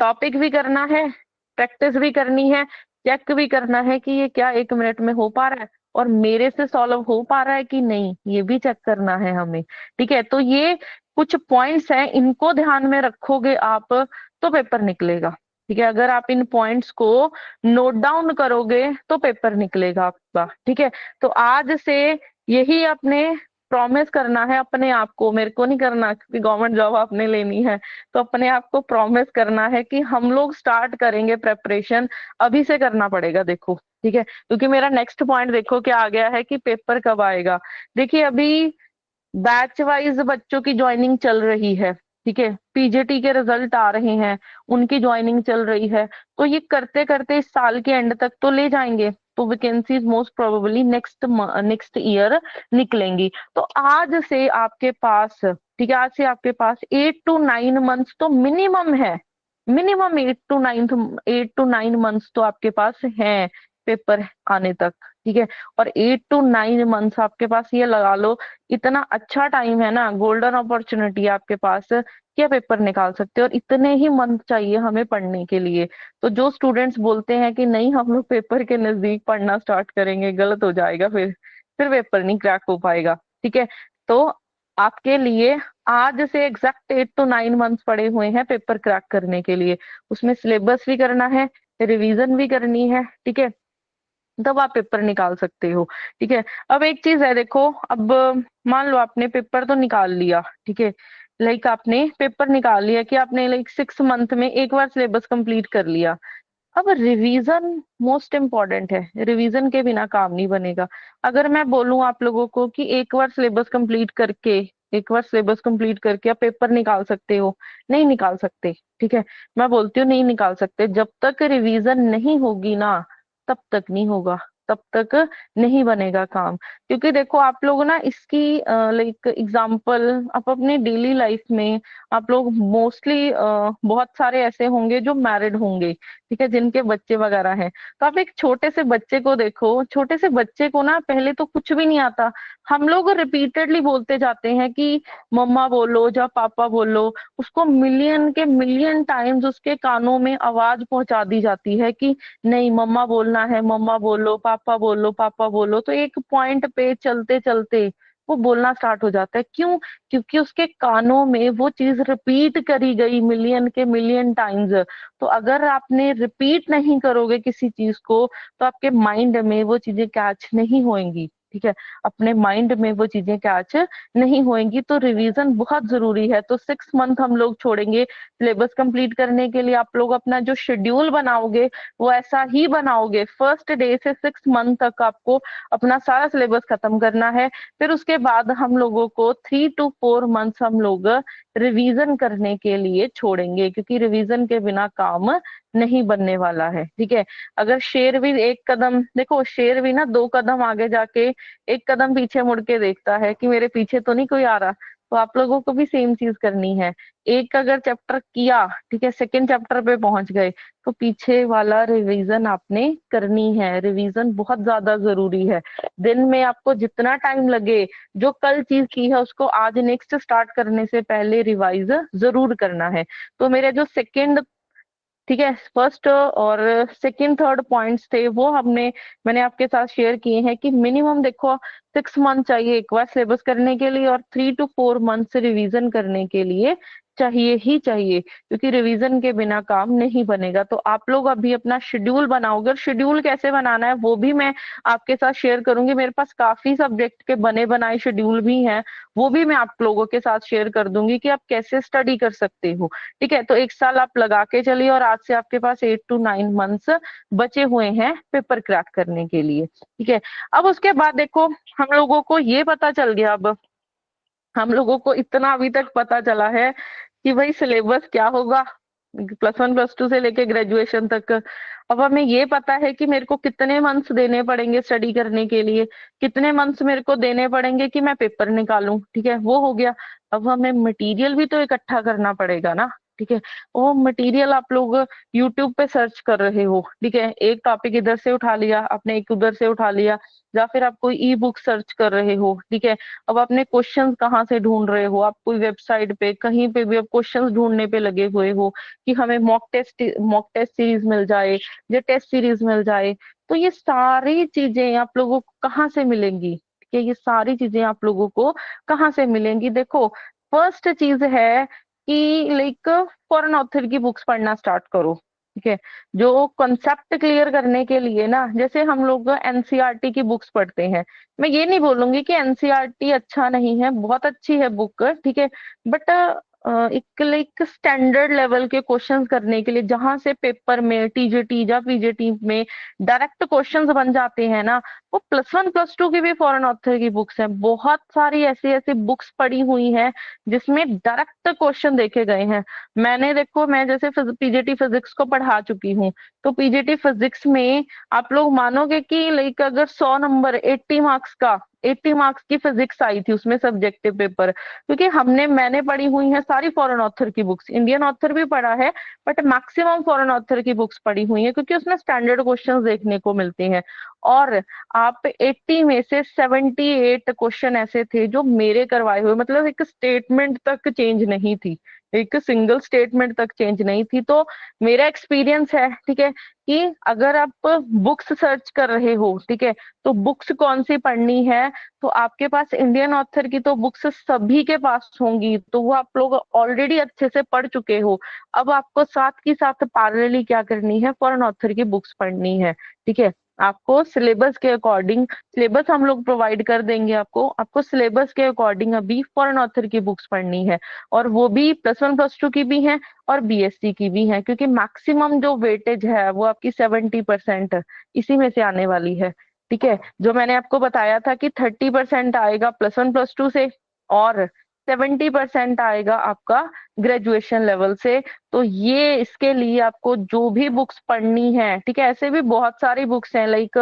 टॉपिक भी करना है, प्रैक्टिस भी करनी है, चेक भी करना है कि ये क्या 1 मिनट में हो पा रहा है और मेरे से सॉल्व हो पा रहा है कि नहीं, ये भी चेक करना है हमें, ठीक है। तो ये कुछ पॉइंट्स हैं, इनको ध्यान में रखोगे आप तो पेपर निकलेगा, ठीक है। अगर आप इन पॉइंट्स को नोट डाउन करोगे तो पेपर निकलेगा आपका, ठीक है। तो आज से यही अपने प्रॉमिस करना है अपने आप को, मेरे को नहीं करना क्योंकि गवर्नमेंट जॉब आपने लेनी है। तो अपने आप को प्रॉमिस करना है कि हम लोग स्टार्ट करेंगे प्रेपरेशन, अभी से करना पड़ेगा, देखो, ठीक है। क्योंकि मेरा नेक्स्ट पॉइंट देखो क्या आ गया है कि पेपर कब आएगा। देखिए अभी बैच वाइज बच्चों की ज्वाइनिंग चल रही है, ठीक है, पीजीटी के रिजल्ट आ रहे हैं, उनकी ज्वाइनिंग चल रही है। तो ये करते करते इस साल के एंड तक तो ले जाएंगे, तो vacancies most probably next next year निकलेंगी। तो आज से आपके पास, ठीक है, आज से आपके पास 8 to 9 मंथ्स तो मिनिमम है, मिनिमम 8 to 9 मंथ्स तो आपके पास है पेपर आने तक, ठीक है। और 8 to 9 मंथ्स आपके पास, ये लगा लो, इतना अच्छा टाइम है ना, गोल्डन अपॉर्चुनिटी है आपके पास कि आप पेपर निकाल सकते हो, और इतने ही मंथ चाहिए हमें पढ़ने के लिए। तो जो स्टूडेंट्स बोलते हैं कि नहीं हम लोग पेपर के नजदीक पढ़ना स्टार्ट करेंगे, गलत हो जाएगा, फिर पेपर नहीं क्रैक हो पाएगा, ठीक है। तो आपके लिए आज से एग्जैक्ट 8 to 9 मंथ्स पड़े हुए हैं पेपर क्रैक करने के लिए। उसमें सिलेबस भी करना है, रिवीजन भी करनी है, ठीक है, तब आप पेपर निकाल सकते हो, ठीक है। अब एक चीज है देखो, अब मान लो आपने पेपर तो निकाल लिया, ठीक है, लाइक आपने पेपर निकाल लिया कि आपने लाइक 6 मंथ में एक बार सिलेबस कंप्लीट कर लिया। अब रिवीजन मोस्ट इम्पॉर्टेंट है, रिवीजन के बिना काम नहीं बनेगा। अगर मैं बोलूं आप लोगों को कि एक बार सिलेबस कंप्लीट करके आप पेपर निकाल सकते हो, नहीं निकाल सकते, ठीक है। मैं बोलती हूँ नहीं निकाल सकते, जब तक रिवीजन नहीं होगी ना तब तक नहीं होगा, तब तक नहीं बनेगा काम। क्योंकि देखो आप लोग ना इसकी लाइक एग्जांपल आप अपने डेली लाइफ में, आप लोग मोस्टली बहुत सारे ऐसे होंगे जो मैरिड होंगे, ठीक है, जिनके बच्चे वगैरह हैं। तो आप एक छोटे से बच्चे को देखो, छोटे से बच्चे को ना पहले तो कुछ भी नहीं आता, हम लोग रिपीटेडली बोलते जाते हैं कि मम्मा बोलो या पापा बोलो, उसको मिलियन के मिलियन टाइम्स उसके कानों में आवाज पहुंचा दी जाती है कि नहीं मम्मा बोलना है, मम्मा बोलो, पापा बोलो, पापा बोलो। तो एक पॉइंट पे चलते चलते वो बोलना स्टार्ट हो जाता है। क्यों? क्योंकि उसके कानों में वो चीज रिपीट करी गई मिलियन के मिलियन टाइम्स। तो अगर आपने रिपीट नहीं करोगे किसी चीज को, तो आपके माइंड में वो चीजें कैच नहीं होंगी। ठीक है, अपने माइंड में वो चीजें कैच नहीं होंगी। तो रिवीजन बहुत जरूरी है। तो 6 मंथ हम लोग छोड़ेंगे सिलेबस कंप्लीट करने के लिए। आप लोग अपना जो शेड्यूल बनाओगे वो ऐसा ही बनाओगे, फर्स्ट डे से 6 मंथ तक आपको अपना सारा सिलेबस खत्म करना है। फिर उसके बाद हम लोगों को 3 to 4 मंथ्स हम लोग रिवीजन करने के लिए छोड़ेंगे, क्योंकि रिवीजन के बिना काम नहीं बनने वाला है। ठीक है, अगर शेर भी एक कदम, देखो शेर भी ना 2 कदम आगे जाके 1 कदम पीछे मुड़ के देखता है कि मेरे पीछे तो नहीं कोई आ रहा। तो आप लोगों को भी सेम चीज करनी है। एक अगर चैप्टर किया, ठीक है, सेकंड चैप्टर पे पहुंच गए, तो पीछे वाला रिवीजन आपने करनी है। रिवीजन बहुत ज्यादा जरूरी है। दिन में आपको जितना टाइम लगे, जो कल चीज की है उसको आज नेक्स्ट स्टार्ट करने से पहले रिवाइज जरूर करना है। तो मेरे जो सेकंड, ठीक है, फर्स्ट और सेकंड थर्ड पॉइंट्स थे वो मैंने आपके साथ शेयर किए हैं कि मिनिमम देखो 6 मंथ चाहिए एक बार सिलेबस करने के लिए, और 3 to 4 मंथ रिवीजन करने के लिए चाहिए ही चाहिए, क्योंकि रिवीजन के बिना काम नहीं बनेगा। तो आप लोग अभी अपना शेड्यूल बनाओगे, और शेड्यूल कैसे बनाना है वो भी मैं आपके साथ शेयर करूंगी। मेरे पास काफी सब्जेक्ट के बने बनाए शेड्यूल भी हैं, वो भी मैं आप लोगों के साथ शेयर कर दूंगी कि आप कैसे स्टडी कर सकते हो। ठीक है, तो 1 साल आप लगा के चलिए, और आज से आपके पास 8 to 9 मंथ्स बचे हुए हैं पेपर क्रैक करने के लिए। ठीक है, अब उसके बाद देखो, हम लोगों को ये पता चल गया, अब हम लोगों को इतना अभी तक पता चला है कि भाई सिलेबस क्या होगा +1 +2 से लेके ग्रेजुएशन तक। अब हमें ये पता है कि मेरे को कितने मंथ्स देने पड़ेंगे स्टडी करने के लिए, कितने मंथ्स मेरे को देने पड़ेंगे कि मैं पेपर निकालूं। ठीक है, वो हो गया। अब हमें मटेरियल भी तो इकट्ठा करना पड़ेगा ना। ठीक है, वो मटेरियल आप लोग यूट्यूब पे सर्च कर रहे हो। ठीक है, एक टॉपिक इधर से उठा लिया आपने, एक उधर से उठा लिया, या फिर आप कोई ई बुक सर्च कर रहे हो। ठीक है, अब आपने क्वेश्चंस कहाँ से ढूंढ रहे हो, आप कोई वेबसाइट पे कहीं पे भी आप क्वेश्चंस ढूंढने पे लगे हुए हो कि हमें मॉक टेस्ट सीरीज मिल जाए, या टेस्ट सीरीज मिल जाए। तो ये सारी चीजें आप लोगों को कहाँ से मिलेंगी? ठीक है, ये सारी चीजें आप लोगों को कहाँ से मिलेंगी? देखो, फर्स्ट चीज है कि लाइक फॉरेन ऑथर की बुक्स पढ़ना स्टार्ट करो। ठीक है, जो कॉन्सेप्ट क्लियर करने के लिए ना, जैसे हम लोग एनसीईआरटी की बुक्स पढ़ते हैं, मैं ये नहीं बोलूंगी कि एनसीईआरटी अच्छा नहीं है, बहुत अच्छी है बुक। ठीक है, बट एक लाइक स्टैंडर्ड लेवल के क्वेश्चंस करने के लिए, जहां से पेपर में टीजीटी या पीजीटी में डायरेक्ट क्वेश्चंस बन जाते हैं ना, वो +1 +2 की भी फॉरेन ऑथर की बुक्स हैं। बहुत सारी ऐसी ऐसी बुक्स पड़ी हुई हैं जिसमें डायरेक्ट क्वेश्चन देखे गए हैं। मैंने देखो, मैं जैसे पीजीटी फिजिक्स को पढ़ा चुकी हूँ, तो पीजीटी फिजिक्स में आप लोग मानोगे कि लाइक अगर 100 नंबर 80 मार्क्स का, 80 मार्क्स की फिजिक्स आई थी उसमें सब्जेक्टिव पेपर, क्योंकि मैंने पढ़ी हुई है सारी फॉरेन ऑथर की बुक्स, इंडियन ऑथर भी पढ़ा है, बट मैक्सिमम फॉरेन ऑथर की बुक्स पढ़ी हुई है, क्योंकि उसमें स्टैंडर्ड क्वेश्चंस देखने को मिलते हैं। और आप 80 में से 78 क्वेश्चन ऐसे थे जो मेरे करवाए हुए, मतलब एक स्टेटमेंट तक चेंज नहीं थी, एक सिंगल स्टेटमेंट तक चेंज नहीं थी। तो मेरा एक्सपीरियंस है, ठीक है, कि अगर आप बुक्स सर्च कर रहे हो, ठीक है, तो बुक्स कौन सी पढ़नी है, तो आपके पास इंडियन ऑथर की तो बुक्स सभी के पास होंगी, तो वो आप लोग ऑलरेडी अच्छे से पढ़ चुके हो। अब आपको साथ की साथ पैरेलली क्या करनी है, फॉरेन ऑथर की बुक्स पढ़नी है। ठीक है, आपको सिलेबस के अकॉर्डिंग, सिलेबस हम लोग प्रोवाइड कर देंगे आपको, आपको सिलेबस के अकॉर्डिंग अभी फॉरेन ऑथर की बुक्स पढ़नी है, और वो भी +1 +2 की भी है और बीएससी की भी है, क्योंकि मैक्सिमम जो वेटेज है वो आपकी 70% इसी में से आने वाली है। ठीक है, जो मैंने आपको बताया था कि 30% आएगा +1 +2 से, और 70% आएगा आपका ग्रेजुएशन लेवल से। तो ये इसके लिए आपको जो भी बुक्स पढ़नी है, ठीक है, ऐसे भी बहुत सारी बुक्स हैं, लाइक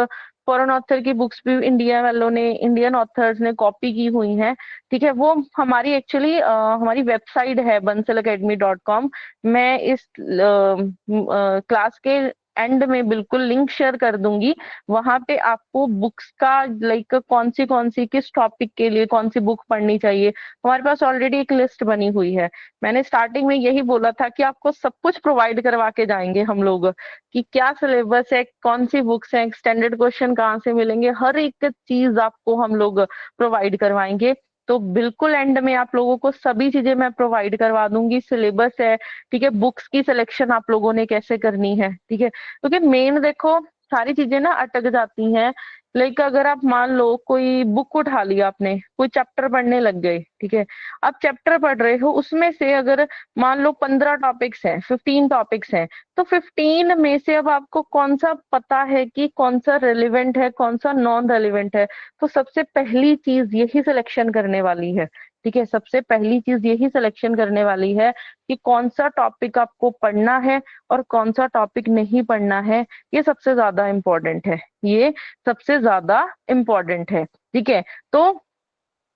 फॉरेन ऑथर की बुक्स भी इंडिया वालों ने, इंडियन ऑथर्स ने कॉपी की हुई हैं। ठीक है, वो हमारी एक्चुअली हमारी वेबसाइट है bansal academy.com। मैं इस क्लास के एंड में बिल्कुल लिंक शेयर कर दूंगी। वहां पे आपको बुक्स का लाइक कौन सी किस टॉपिक के लिए कौन सी बुक पढ़नी चाहिए, हमारे पास ऑलरेडी एक लिस्ट बनी हुई है। मैंने स्टार्टिंग में यही बोला था कि आपको सब कुछ प्रोवाइड करवा के जाएंगे हम लोग, कि क्या सिलेबस है, कौन सी बुक्स हैं, स्टैंडर्ड क्वेश्चन कहाँ से मिलेंगे, हर एक चीज आपको हम लोग प्रोवाइड करवाएंगे। तो बिल्कुल एंड में आप लोगों को सभी चीजें मैं प्रोवाइड करवा दूंगी। सिलेबस है, ठीक है, बुक्स की सिलेक्शन आप लोगों ने कैसे करनी है, ठीक है, क्योंकि मेन देखो सारी चीजें ना अटक जाती हैं। लाइक अगर आप मान लो कोई बुक उठा लिया आपने, कोई चैप्टर पढ़ने लग गए, ठीक है, आप चैप्टर पढ़ रहे हो, उसमें से अगर मान लो 15 टॉपिक्स हैं, 15 टॉपिक्स हैं, तो 15 में से अब आपको कौन सा पता है कि कौन सा रेलिवेंट है, कौन सा नॉन रेलिवेंट है। तो सबसे पहली चीज यही सिलेक्शन करने वाली है, ठीक है, सबसे पहली चीज यही सिलेक्शन करने वाली है कि कौन सा टॉपिक आपको पढ़ना है और कौन सा टॉपिक नहीं पढ़ना है। ये सबसे ज्यादा इम्पोर्टेंट है, ये सबसे ज्यादा इम्पोर्टेंट है, ठीक है। तो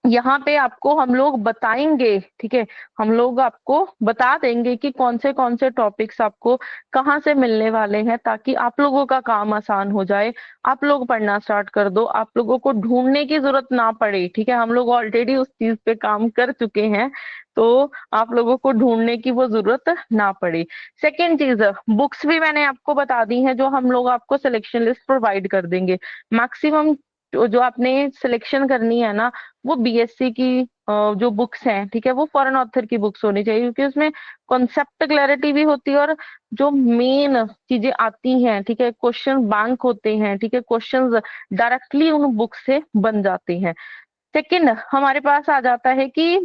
यहाँ पे आपको हम लोग बताएंगे, ठीक है, हम लोग आपको बता देंगे कि कौन से टॉपिक्स आपको कहाँ से मिलने वाले हैं, ताकि आप लोगों का काम आसान हो जाए। आप लोग पढ़ना स्टार्ट कर दो, आप लोगों को ढूंढने की जरूरत ना पड़े, ठीक है, हम लोग ऑलरेडी उस चीज पे काम कर चुके हैं, तो आप लोगों को ढूंढने की वो जरूरत ना पड़े। सेकेंड चीज, बुक्स भी मैंने आपको बता दी हैं, जो हम लोग आपको सिलेक्शन लिस्ट प्रोवाइड कर देंगे। मैक्सिमम जो आपने सिलेक्शन करनी है ना, वो बीएससी की जो बुक्स हैं, ठीक है, वो फॉरेन ऑथर की बुक्स होनी चाहिए, क्योंकि उसमें कॉन्सेप्ट क्लैरिटी भी होती है, और जो मेन चीजें आती हैं, ठीक है, क्वेश्चन बैंक होते हैं, ठीक है, क्वेश्चंस डायरेक्टली उन बुक से बन जाते हैं। सेकंड हमारे पास आ जाता है कि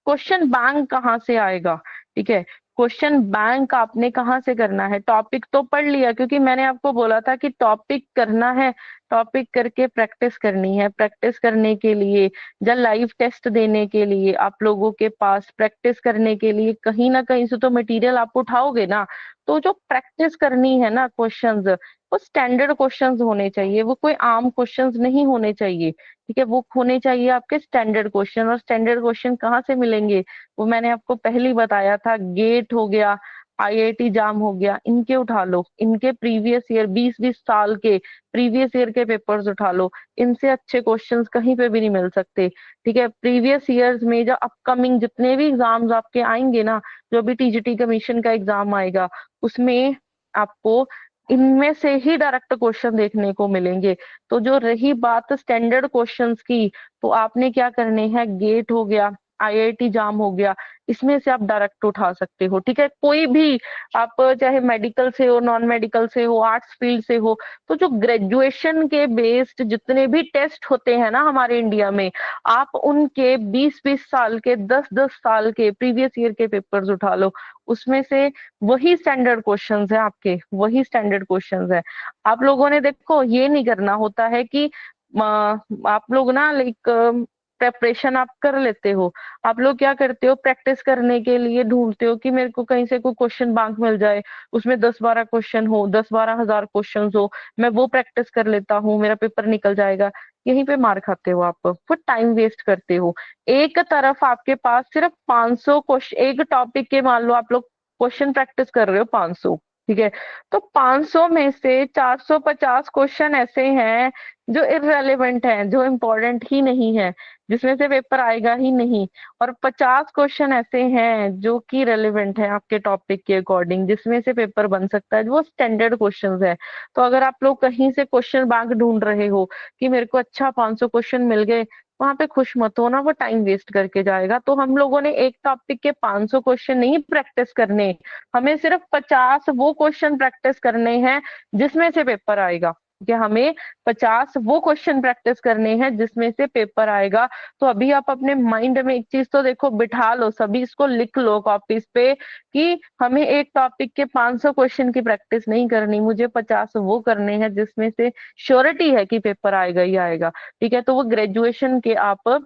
क्वेश्चन बैंक कहाँ से आएगा, ठीक है, क्वेश्चन बैंक आपने कहाँ से करना है। टॉपिक तो पढ़ लिया, क्योंकि मैंने आपको बोला था कि टॉपिक करना है, टॉपिक करके प्रैक्टिस करनी है। प्रैक्टिस करने के लिए, जब लाइव टेस्ट देने के लिए आप लोगों के पास प्रैक्टिस करने के लिए कहीं ना कहीं से तो मटेरियल आप उठाओगे ना, तो जो प्रैक्टिस करनी है ना क्वेश्चंस, वो स्टैंडर्ड क्वेश्चंस होने चाहिए, वो कोई आम क्वेश्चंस नहीं होने चाहिए, ठीक है, वो होने चाहिए आपके स्टैंडर्ड क्वेश्चन। और स्टैंडर्ड क्वेश्चन कहाँ से मिलेंगे, वो मैंने आपको पहले ही बताया था, गेट हो गया, आईआईटी जाम हो गया, इनके उठा लो, इनके प्रीवियस ईयर 20-20 साल के प्रीवियस ईयर के पेपर्स उठा लो। इनसे अच्छे क्वेश्चंस कहीं पे भी नहीं मिल सकते, ठीक है। प्रीवियस ईयर्स में जो अपकमिंग जितने भी एग्जाम्स आपके आएंगे ना, जो भी टीजीटी कमीशन का एग्जाम आएगा, उसमें आपको इनमें से ही डायरेक्ट क्वेश्चन देखने को मिलेंगे। तो जो रही बात स्टैंडर्ड क्वेश्चंस की, तो आपने क्या करने हैं, गेट हो गया, आईआईटी जाम हो गया, इसमें से आप डायरेक्ट उठा सकते हो, ठीक है। कोई भी आप चाहे मेडिकल से हो, नॉन मेडिकल से हो, आर्ट्स फील्ड से हो, तो जो ग्रेजुएशन के बेस्ड जितने भी टेस्ट होते हैं ना हमारे इंडिया में, आप उनके 20-20 साल के, 10-10 साल के प्रीवियस ईयर के पेपर्स उठा लो। उसमें से वही स्टैंडर्ड क्वेश्चंस है आपके, वही स्टैंडर्ड क्वेश्चंस है। आप लोगों ने देखो ये नहीं करना होता है कि आप लोग ना लाइक प्रेपरेशन आप कर लेते हो, आप लोग क्या करते हो, प्रैक्टिस करने के लिए ढूंढते हो कि मेरे को कहीं से कोई क्वेश्चन बैंक मिल जाए, उसमें 10-12 क्वेश्चन हो, 10-12 हजार क्वेश्चन हो, मैं वो प्रैक्टिस कर लेता हूँ, मेरा पेपर निकल जाएगा। यहीं पे मार खाते हो आप, फिर टाइम वेस्ट करते हो। एक तरफ आपके पास सिर्फ 500 क्वेश्चन, एक टॉपिक के मान लो आप लोग क्वेश्चन प्रैक्टिस कर रहे हो 500, ठीक है, तो 500 में से 450 क्वेश्चन ऐसे हैं जो इररेलेवेंट हैं, जो इम्पोर्टेंट ही नहीं है, जिसमें से पेपर आएगा ही नहीं। और 50 क्वेश्चन ऐसे हैं जो कि रेलेवेंट है आपके टॉपिक के अकॉर्डिंग, जिसमें से पेपर बन सकता है, वो स्टैंडर्ड क्वेश्चंस है। तो अगर आप लोग कहीं से क्वेश्चन बैंक ढूंढ रहे हो कि मेरे को अच्छा 500 क्वेश्चन मिल गए, वहां पे खुश मत होना, वो टाइम वेस्ट करके जाएगा। तो हम लोगों ने एक टॉपिक के 500 क्वेश्चन नहीं प्रैक्टिस करने, हमें सिर्फ 50 वो क्वेश्चन प्रैक्टिस करने हैं जिसमें से पेपर आएगा, कि हमें 50 वो क्वेश्चन प्रैक्टिस करने हैं जिसमें से पेपर आएगा। तो अभी आप अपने माइंड में एक चीज तो देखो बिठा लो, सभी इसको लिख लो कॉपीज पे, कि हमें एक टॉपिक के 500 क्वेश्चन की प्रैक्टिस नहीं करनी, मुझे 50 वो करने हैं जिसमें से श्योरिटी है कि पेपर आएगा ही आएगा, ठीक है। तो वो ग्रेजुएशन के आप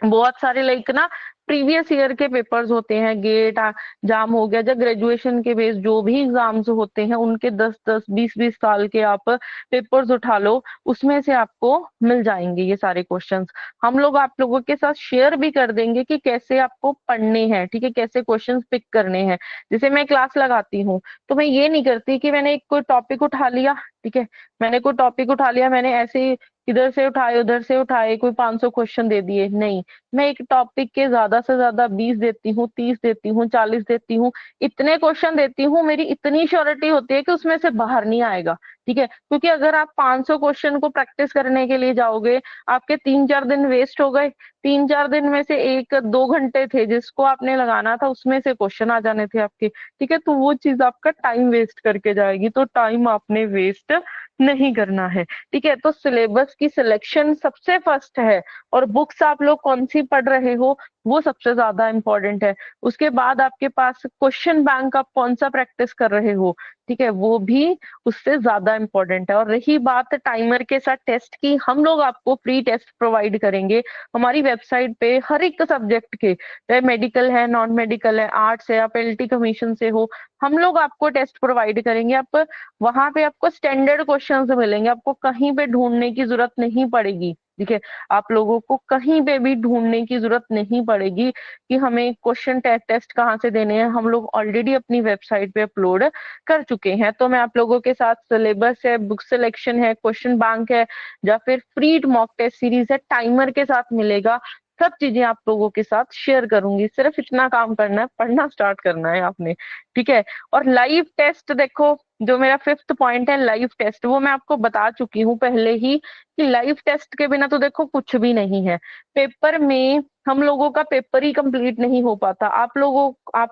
बहुत सारे लाइक ना प्रीवियस ईयर के पेपर्स होते हैं, गेट जाम हो गया, जब ग्रेजुएशन के बेस जो भी एग्जाम्स होते हैं उनके 10-10 20-20 साल के आप पेपर्स उठा लो, उसमें से आपको मिल जाएंगे ये सारे क्वेश्चंस। हम लोग आप लोगों के साथ शेयर भी कर देंगे कि कैसे आपको पढ़ने हैं, ठीक है, कैसे क्वेश्चंस पिक करने हैं। जैसे मैं क्लास लगाती हूँ तो मैं ये नहीं करती कि मैंने एक कोई टॉपिक उठा लिया, ठीक है, मैंने कोई टॉपिक उठा लिया, मैंने ऐसे ही इधर से उठाए उधर से उठाए कोई 500 क्वेश्चन दे दिए, नहीं। मैं एक टॉपिक के ज्यादा से ज्यादा 20 देती हूँ, 30 देती हूँ, 40 देती हूँ, इतने क्वेश्चन देती हूँ, मेरी इतनी श्योरिटी होती है कि उसमें से बाहर नहीं आएगा, ठीक है। क्योंकि अगर आप 500 क्वेश्चन को प्रैक्टिस करने के लिए जाओगे, आपके 3-4 दिन वेस्ट हो गए, 3-4 दिन में से 1-2 घंटे थे जिसको आपने लगाना था, उसमें से क्वेश्चन आ जाने थे आपके, ठीक है, तो वो चीज आपका टाइम वेस्ट करके जाएगी, तो टाइम आपने वेस्ट नहीं करना है, ठीक है। तो सिलेबस की सिलेक्शन सबसे फर्स्ट है, और बुक्स आप लोग कौन सी पढ़ रहे हो वो सबसे ज्यादा इंपॉर्टेंट है। उसके बाद आपके पास क्वेश्चन बैंक आप कौन सा प्रैक्टिस कर रहे हो, ठीक है, वो भी उससे ज्यादा इंपॉर्टेंट है। और रही बात टाइमर के साथ टेस्ट की, हम लोग आपको फ्री टेस्ट प्रोवाइड करेंगे हमारी वेबसाइट पे हर एक सब्जेक्ट के, चाहे मेडिकल है, नॉन मेडिकल है, आर्ट्स है, आप एलटी कमीशन से हो, हम लोग आपको टेस्ट प्रोवाइड करेंगे। आप वहां पे आपको स्टैंडर्ड क्वेश्चंस मिलेंगे, आपको कहीं पे ढूंढने की जरूरत नहीं पड़ेगी, ठीक है, आप लोगों को कहीं पे भी ढूंढने की जरूरत नहीं पड़ेगी कि हमें क्वेश्चन टेस्ट कहाँ से देने हैं, हम लोग ऑलरेडी अपनी वेबसाइट पे अपलोड कर चुके हैं। तो मैं आप लोगों के साथ सिलेबस है, बुक सिलेक्शन है, क्वेश्चन बैंक है, या फिर फ्री मॉक टेस्ट सीरीज है, टाइमर के साथ मिलेगा, सब चीजें आप लोगों के साथ शेयर करूंगी। सिर्फ इतना काम करना है, पढ़ना स्टार्ट करना है आपने, ठीक है। और लाइव टेस्ट देखो, जो मेरा 5th पॉइंट है लाइव टेस्ट, वो मैं आपको बता चुकी हूँ पहले ही कि लाइव टेस्ट के बिना तो देखो कुछ भी नहीं है। पेपर में हम लोगों का पेपर ही कंप्लीट नहीं हो पाता। आप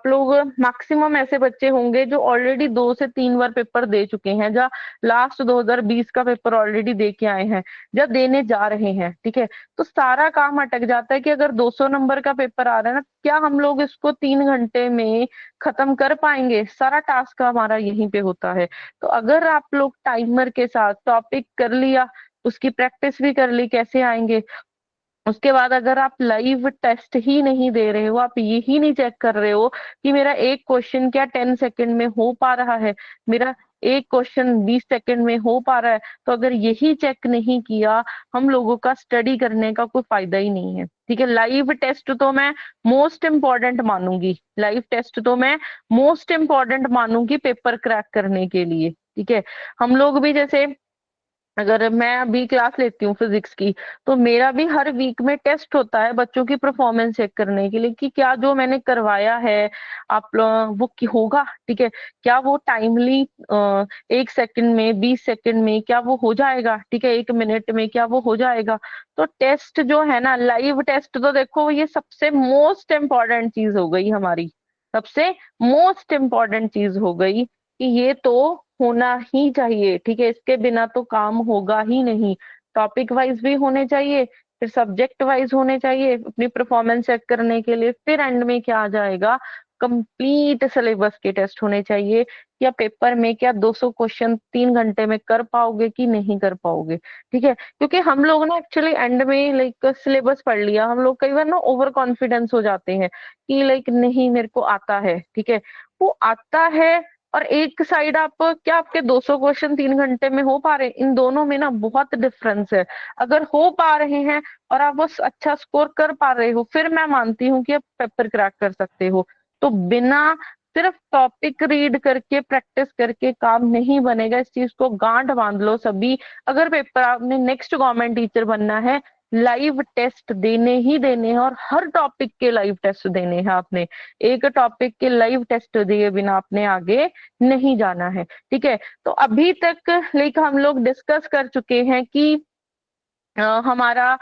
लोग मैक्सिमम ऐसे बच्चे होंगे जो ऑलरेडी 2 से 3 बार पेपर दे चुके हैं, या लास्ट 2020 का पेपर ऑलरेडी दे के आए हैं, या देने जा रहे हैं, ठीक है। तो सारा काम अटक जाता है कि अगर 200 नंबर का पेपर आ रहा है ना, क्या हम लोग इसको 3 घंटे में खत्म कर पाएंगे? सारा टास्क हमारा यहीं पे होता है। तो अगर आप लोग टाइमर के साथ टॉपिक कर लिया, उसकी प्रैक्टिस भी कर ली कैसे आएंगे, उसके बाद अगर आप लाइव टेस्ट ही नहीं दे रहे हो, आप यही नहीं चेक कर रहे हो कि मेरा एक क्वेश्चन क्या 10 सेकंड में हो पा रहा है, मेरा एक क्वेश्चन 20 सेकंड में हो पा रहा है, तो अगर यही चेक नहीं किया, हम लोगों का स्टडी करने का कोई फायदा ही नहीं है, ठीक है। लाइव टेस्ट तो मैं मोस्ट इम्पॉर्टेंट मानूंगी, लाइव टेस्ट तो मैं मोस्ट इम्पॉर्टेंट मानूंगी पेपर क्रैक करने के लिए, ठीक है। हम लोग भी जैसे, अगर मैं अभी क्लास लेती हूँ फिजिक्स की, तो मेरा भी हर वीक में टेस्ट होता है बच्चों की परफॉर्मेंस चेक करने के लिए कि क्या जो मैंने करवाया है आप वो होगा, ठीक है, क्या वो टाइमली 1 सेकंड में, 20 सेकंड में क्या वो हो जाएगा, ठीक है, 1 मिनट में क्या वो हो जाएगा। तो टेस्ट जो है ना, लाइव टेस्ट, तो देखो ये सबसे मोस्ट इम्पॉर्टेंट चीज हो गई हमारी, सबसे मोस्ट इम्पॉर्टेंट चीज हो गई कि ये तो होना ही चाहिए, ठीक है, इसके बिना तो काम होगा ही नहीं। टॉपिक वाइज भी होने चाहिए, फिर सब्जेक्ट वाइज होने चाहिए अपनी परफॉर्मेंस चेक करने के लिए, फिर एंड में क्या आ जाएगा, कंप्लीट सिलेबस के टेस्ट होने चाहिए। या पेपर में क्या 200 क्वेश्चन 3 घंटे में कर पाओगे कि नहीं कर पाओगे, ठीक है। क्योंकि हम लोग ना एक्चुअली एंड में लाइक सिलेबस पढ़ लिया, हम लोग कई बार ना ओवर कॉन्फिडेंस हो जाते हैं कि लाइक नहीं मेरे को आता है, ठीक है, वो आता है। और एक साइड आप क्या आपके 200 क्वेश्चन 3 घंटे में हो पा रहे हैं, इन दोनों में ना बहुत डिफरेंस है। अगर हो पा रहे हैं और आप बस अच्छा स्कोर कर पा रहे हो, फिर मैं मानती हूँ कि आप पेपर क्रैक कर सकते हो। तो बिना सिर्फ टॉपिक रीड करके प्रैक्टिस करके काम नहीं बनेगा, इस चीज को गांठ बांध लो सभी। अगर पेपर आपने नेक्स्ट गवर्नमेंट टीचर बनना है, लाइव टेस्ट देने ही देने हैं, और हर टॉपिक के लाइव टेस्ट देने हैं आपने। एक टॉपिक के लाइव टेस्ट दिए बिना आपने आगे नहीं जाना है, ठीक है। तो अभी तक लाइक हम लोग डिस्कस कर चुके हैं कि हमारा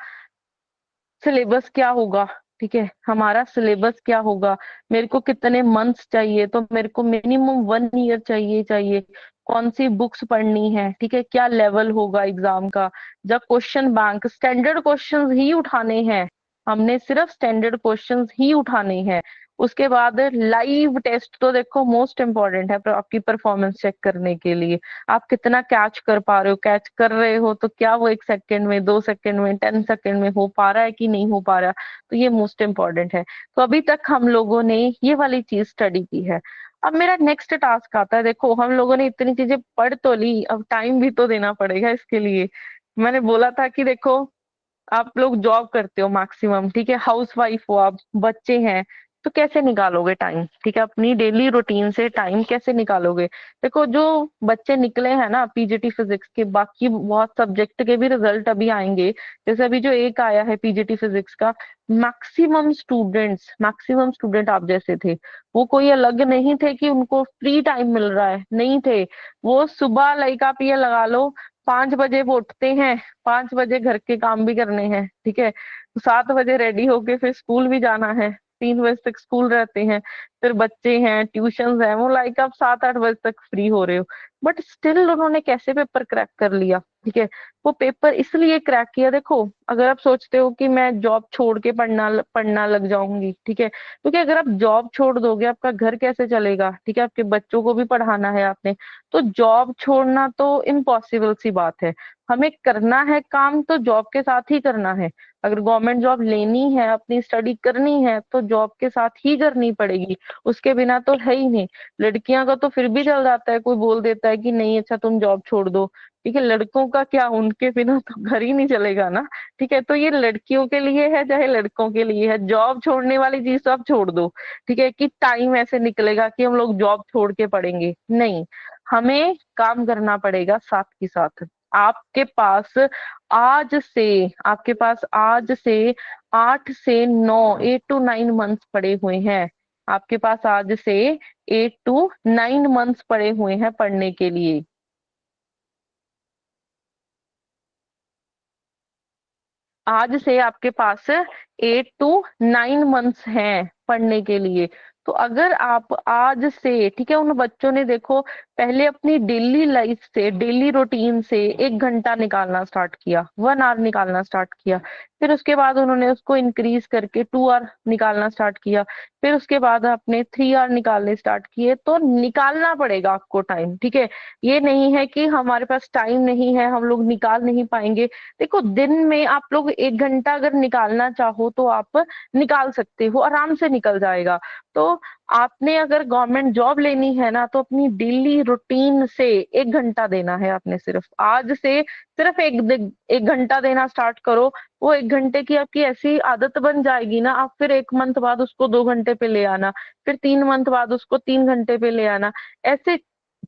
सिलेबस क्या होगा, ठीक है, हमारा सिलेबस क्या होगा, मेरे को कितने मंथ्स चाहिए, तो मेरे को मिनिमम 1 ईयर चाहिए, कौन सी बुक्स पढ़नी है, ठीक है, क्या लेवल होगा एग्जाम का, जब क्वेश्चन बैंक स्टैंडर्ड क्वेश्चंस ही उठाने हैं, हमने सिर्फ स्टैंडर्ड क्वेश्चंस ही उठाने हैं। उसके बाद लाइव टेस्ट तो देखो मोस्ट इम्पोर्टेंट है आपकी परफॉर्मेंस चेक करने के लिए। आप कितना कैच कर पा रहे हो, कैच कर रहे हो तो क्या वो 1 सेकेंड में, 2 सेकेंड में, 10 सेकेंड में हो पा रहा है कि नहीं हो पा रहा, तो ये मोस्ट इम्पोर्टेंट है। तो अभी तक हम लोगों ने ये वाली चीज स्टडी की है। अब मेरा नेक्स्ट टास्क आता है, देखो हम लोगों ने इतनी चीजें पढ़ तो ली, अब टाइम भी तो देना पड़ेगा इसके लिए। मैंने बोला था कि देखो आप लोग जॉब करते हो मैक्सिमम, ठीक है, हाउस वाइफ हो आप, बच्चे हैं, तो कैसे निकालोगे टाइम, ठीक है, अपनी डेली रूटीन से टाइम कैसे निकालोगे। देखो जो बच्चे निकले हैं ना पीजीटी फिजिक्स के, बाकी बहुत सब्जेक्ट के भी रिजल्ट अभी आएंगे, जैसे अभी जो एक आया है पीजीटी फिजिक्स का, मैक्सिमम स्टूडेंट आप जैसे थे। वो कोई अलग नहीं थे कि उनको फ्री टाइम मिल रहा है, नहीं थे। वो सुबह लाइक आप ये लगा लो 5 बजे वो उठते हैं, 5 बजे घर के काम भी करने हैं, ठीक है, 7 बजे रेडी होके फिर स्कूल भी जाना है, 3 बजे तक स्कूल रहते हैं, फिर बच्चे हैं, ट्यूशंस हैं, वो लाइक आप 7-8 बजे तक फ्री हो रहे हो। बट स्टिल उन्होंने कैसे पेपर क्रैक कर लिया, ठीक है। वो पेपर इसलिए क्रैक किया, देखो अगर आप सोचते हो कि मैं जॉब छोड़ के पढ़ना पढ़ना लग जाऊंगी, ठीक है, क्योंकि अगर आप जॉब छोड़ दोगे आपका घर कैसे चलेगा, ठीक है, आपके बच्चों को भी पढ़ाना है आपने, तो जॉब छोड़ना तो इम्पॉसिबल सी बात है। हमें करना है काम तो जॉब के साथ ही करना है। अगर गवर्नमेंट जॉब लेनी है, अपनी स्टडी करनी है, तो जॉब के साथ ही करनी पड़ेगी, उसके बिना तो है ही नहीं। लड़कियां का तो फिर भी चल जाता है, कोई बोल देता है कि नहीं अच्छा तुम जॉब छोड़ दो, ठीक है, लड़कों का क्या, उनके बिना तो घर ही नहीं चलेगा ना, ठीक है। तो ये लड़कियों के लिए है चाहे लड़कों के लिए है, जॉब छोड़ने वाली चीज तो आप छोड़ दो, ठीक है, कि टाइम ऐसे निकलेगा कि हम लोग जॉब छोड़ के पढ़ेंगे, नहीं, हमें काम करना पड़ेगा साथ ही साथ। आपके पास आपके पास आज से 8 से 9, 8 to 9 मंथ्स पड़े हुए हैं। आपके पास आज से 8 to 9 मंथ्स पड़े हुए हैं पढ़ने के लिए। आज से आपके पास 8 to 9 मंथ्स हैं पढ़ने के लिए। तो अगर आप आज से, ठीक है, उन बच्चों ने देखो पहले अपनी डेली लाइफ से, डेली रूटीन से 1 घंटा निकालना स्टार्ट किया, 1 आवर निकालना स्टार्ट किया, फिर उसके बाद उन्होंने उसको इंक्रीज करके 2 आवर निकालना स्टार्ट किया, फिर उसके बाद आपने 3 आवर निकालने स्टार्ट किए। तो निकालना पड़ेगा आपको टाइम, ठीक है। ये नहीं है कि हमारे पास टाइम नहीं है हम लोग निकाल नहीं पाएंगे। देखो दिन में आप लोग 1 घंटा अगर निकालना चाहो तो आप निकाल सकते हो, आराम से निकल जाएगा। तो आपने अगर गवर्नमेंट जॉब लेनी है ना, तो अपनी डेली रूटीन से 1 घंटा देना है आपने, सिर्फ आज से सिर्फ 1 घंटा देना स्टार्ट करो। वो 1 घंटे की आपकी ऐसी आदत बन जाएगी ना, आप फिर 1 मंथ बाद उसको 2 घंटे पे ले आना, फिर 3 मंथ बाद उसको 3 घंटे पे ले आना, ऐसे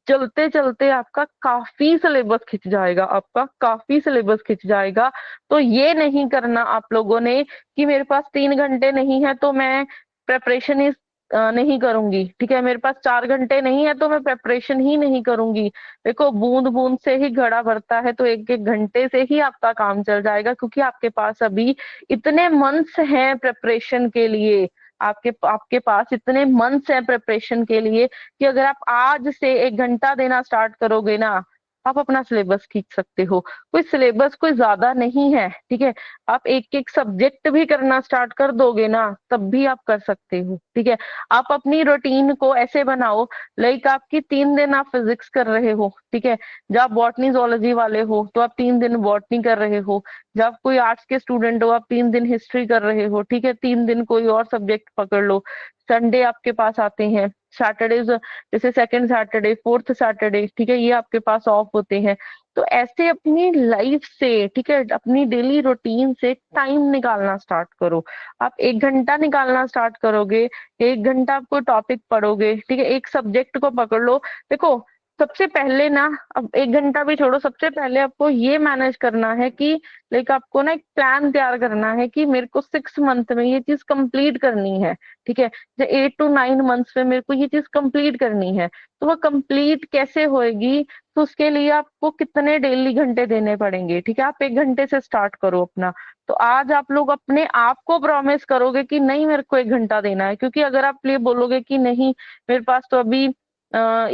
चलते चलते आपका काफी सिलेबस खिंच जाएगा, आपका काफी सिलेबस खिंच जाएगा। तो ये नहीं करना आप लोगों ने कि मेरे पास 3 घंटे नहीं है तो मैं प्रेपरेशन ही नहीं करूंगी, ठीक है, मेरे पास 4 घंटे नहीं है तो मैं प्रेपरेशन ही नहीं करूंगी। देखो बूंद बूंद से ही घड़ा भरता है, तो 1-1 घंटे से ही आपका काम चल जाएगा, क्योंकि आपके पास अभी इतने मंथ्स हैं प्रेपरेशन के लिए। आपके आपके पास इतने मंथ्स हैं प्रिपरेशन के लिए कि अगर आप आज से 1 घंटा देना स्टार्ट करोगे ना, आप अपना सिलेबस खींच सकते हो। कोई सिलेबस कोई ज्यादा नहीं है, ठीक है, आप एक एक सब्जेक्ट भी करना स्टार्ट कर दोगे ना तब भी आप कर सकते हो, ठीक है। आप अपनी रूटीन को ऐसे बनाओ, लाइक आपकी 3 दिन आप फिजिक्स कर रहे हो, ठीक है, जब आप बॉटनी जोलॉजी वाले हो तो आप 3 दिन बॉटनी कर रहे हो, जब कोई आर्ट्स के स्टूडेंट हो आप 3 दिन हिस्ट्री कर रहे हो, ठीक है, 3 दिन कोई और सब्जेक्ट पकड़ लो। संडे आपके पास आते हैं, सैटरडेज जैसे सेकंड सैटरडे, फोर्थ सैटरडे, ठीक है, ये आपके पास ऑफ होते हैं। तो ऐसे अपनी लाइफ से, ठीक है, अपनी डेली रूटीन से टाइम निकालना स्टार्ट करो। आप 1 घंटा निकालना स्टार्ट करोगे, 1 घंटा आप कोई टॉपिक पढ़ोगे, ठीक है, एक सब्जेक्ट को पकड़ लो। देखो सबसे पहले ना, अब 1 घंटा भी छोड़ो, सबसे पहले आपको ये मैनेज करना है कि लाइक आपको ना एक प्लान तैयार करना है कि मेरे को 6 मंथ में ये चीज कंप्लीट करनी है, ठीक है, 8 to 9 मंथ्स में मेरे को ये चीज कंप्लीट करनी है। तो वो कंप्लीट कैसे होएगी, तो उसके लिए आपको कितने डेली घंटे देने पड़ेंगे, ठीक है, आप 1 घंटे से स्टार्ट करो अपना। तो आज आप लोग अपने आप को प्रॉमिस करोगे कि नहीं मेरे को 1 घंटा देना है, क्योंकि अगर आप ये बोलोगे कि नहीं मेरे पास तो अभी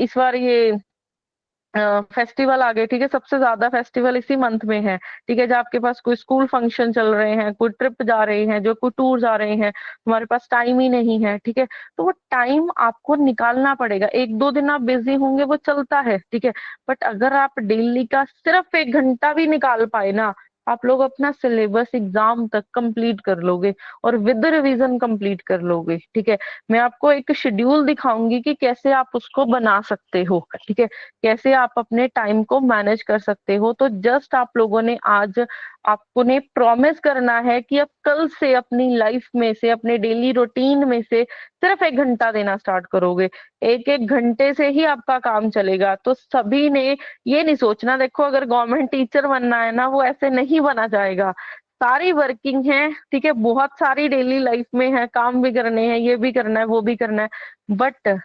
इस बार ये फेस्टिवल आ गए, ठीक है, सबसे ज्यादा फेस्टिवल इसी मंथ में है, ठीक है, जब आपके पास कोई स्कूल फंक्शन चल रहे हैं, कोई ट्रिप जा रहे हैं, जो कोई टूर जा रहे हैं, हमारे पास टाइम ही नहीं है, ठीक है। तो वो टाइम आपको निकालना पड़ेगा। एक दो दिन आप बिजी होंगे वो चलता है, ठीक है, बट अगर आप डेली का सिर्फ 1 घंटा भी निकाल पाए ना, आप लोग अपना सिलेबस एग्जाम तक कंप्लीट कर लोगे और विद रिवीजन कंप्लीट कर लोगे, ठीक है। मैं आपको एक शेड्यूल दिखाऊंगी कि कैसे आप उसको बना सकते हो, ठीक है, कैसे आप अपने टाइम को मैनेज कर सकते हो। तो जस्ट आप लोगों ने आज आपको ने प्रॉमिस करना है कि अब कल से अपनी लाइफ में से, अपने डेली रूटीन में से सिर्फ 1 घंटा देना स्टार्ट करोगे। एक एक घंटे से ही आपका काम चलेगा। तो सभी ने ये नहीं सोचना, देखो अगर गवर्नमेंट टीचर बनना है ना, वो ऐसे नहीं बना जाएगा। सारी वर्किंग है, ठीक है, बहुत सारी डेली लाइफ में है, काम भी करने हैं, ये भी करना है, वो भी करना है, बट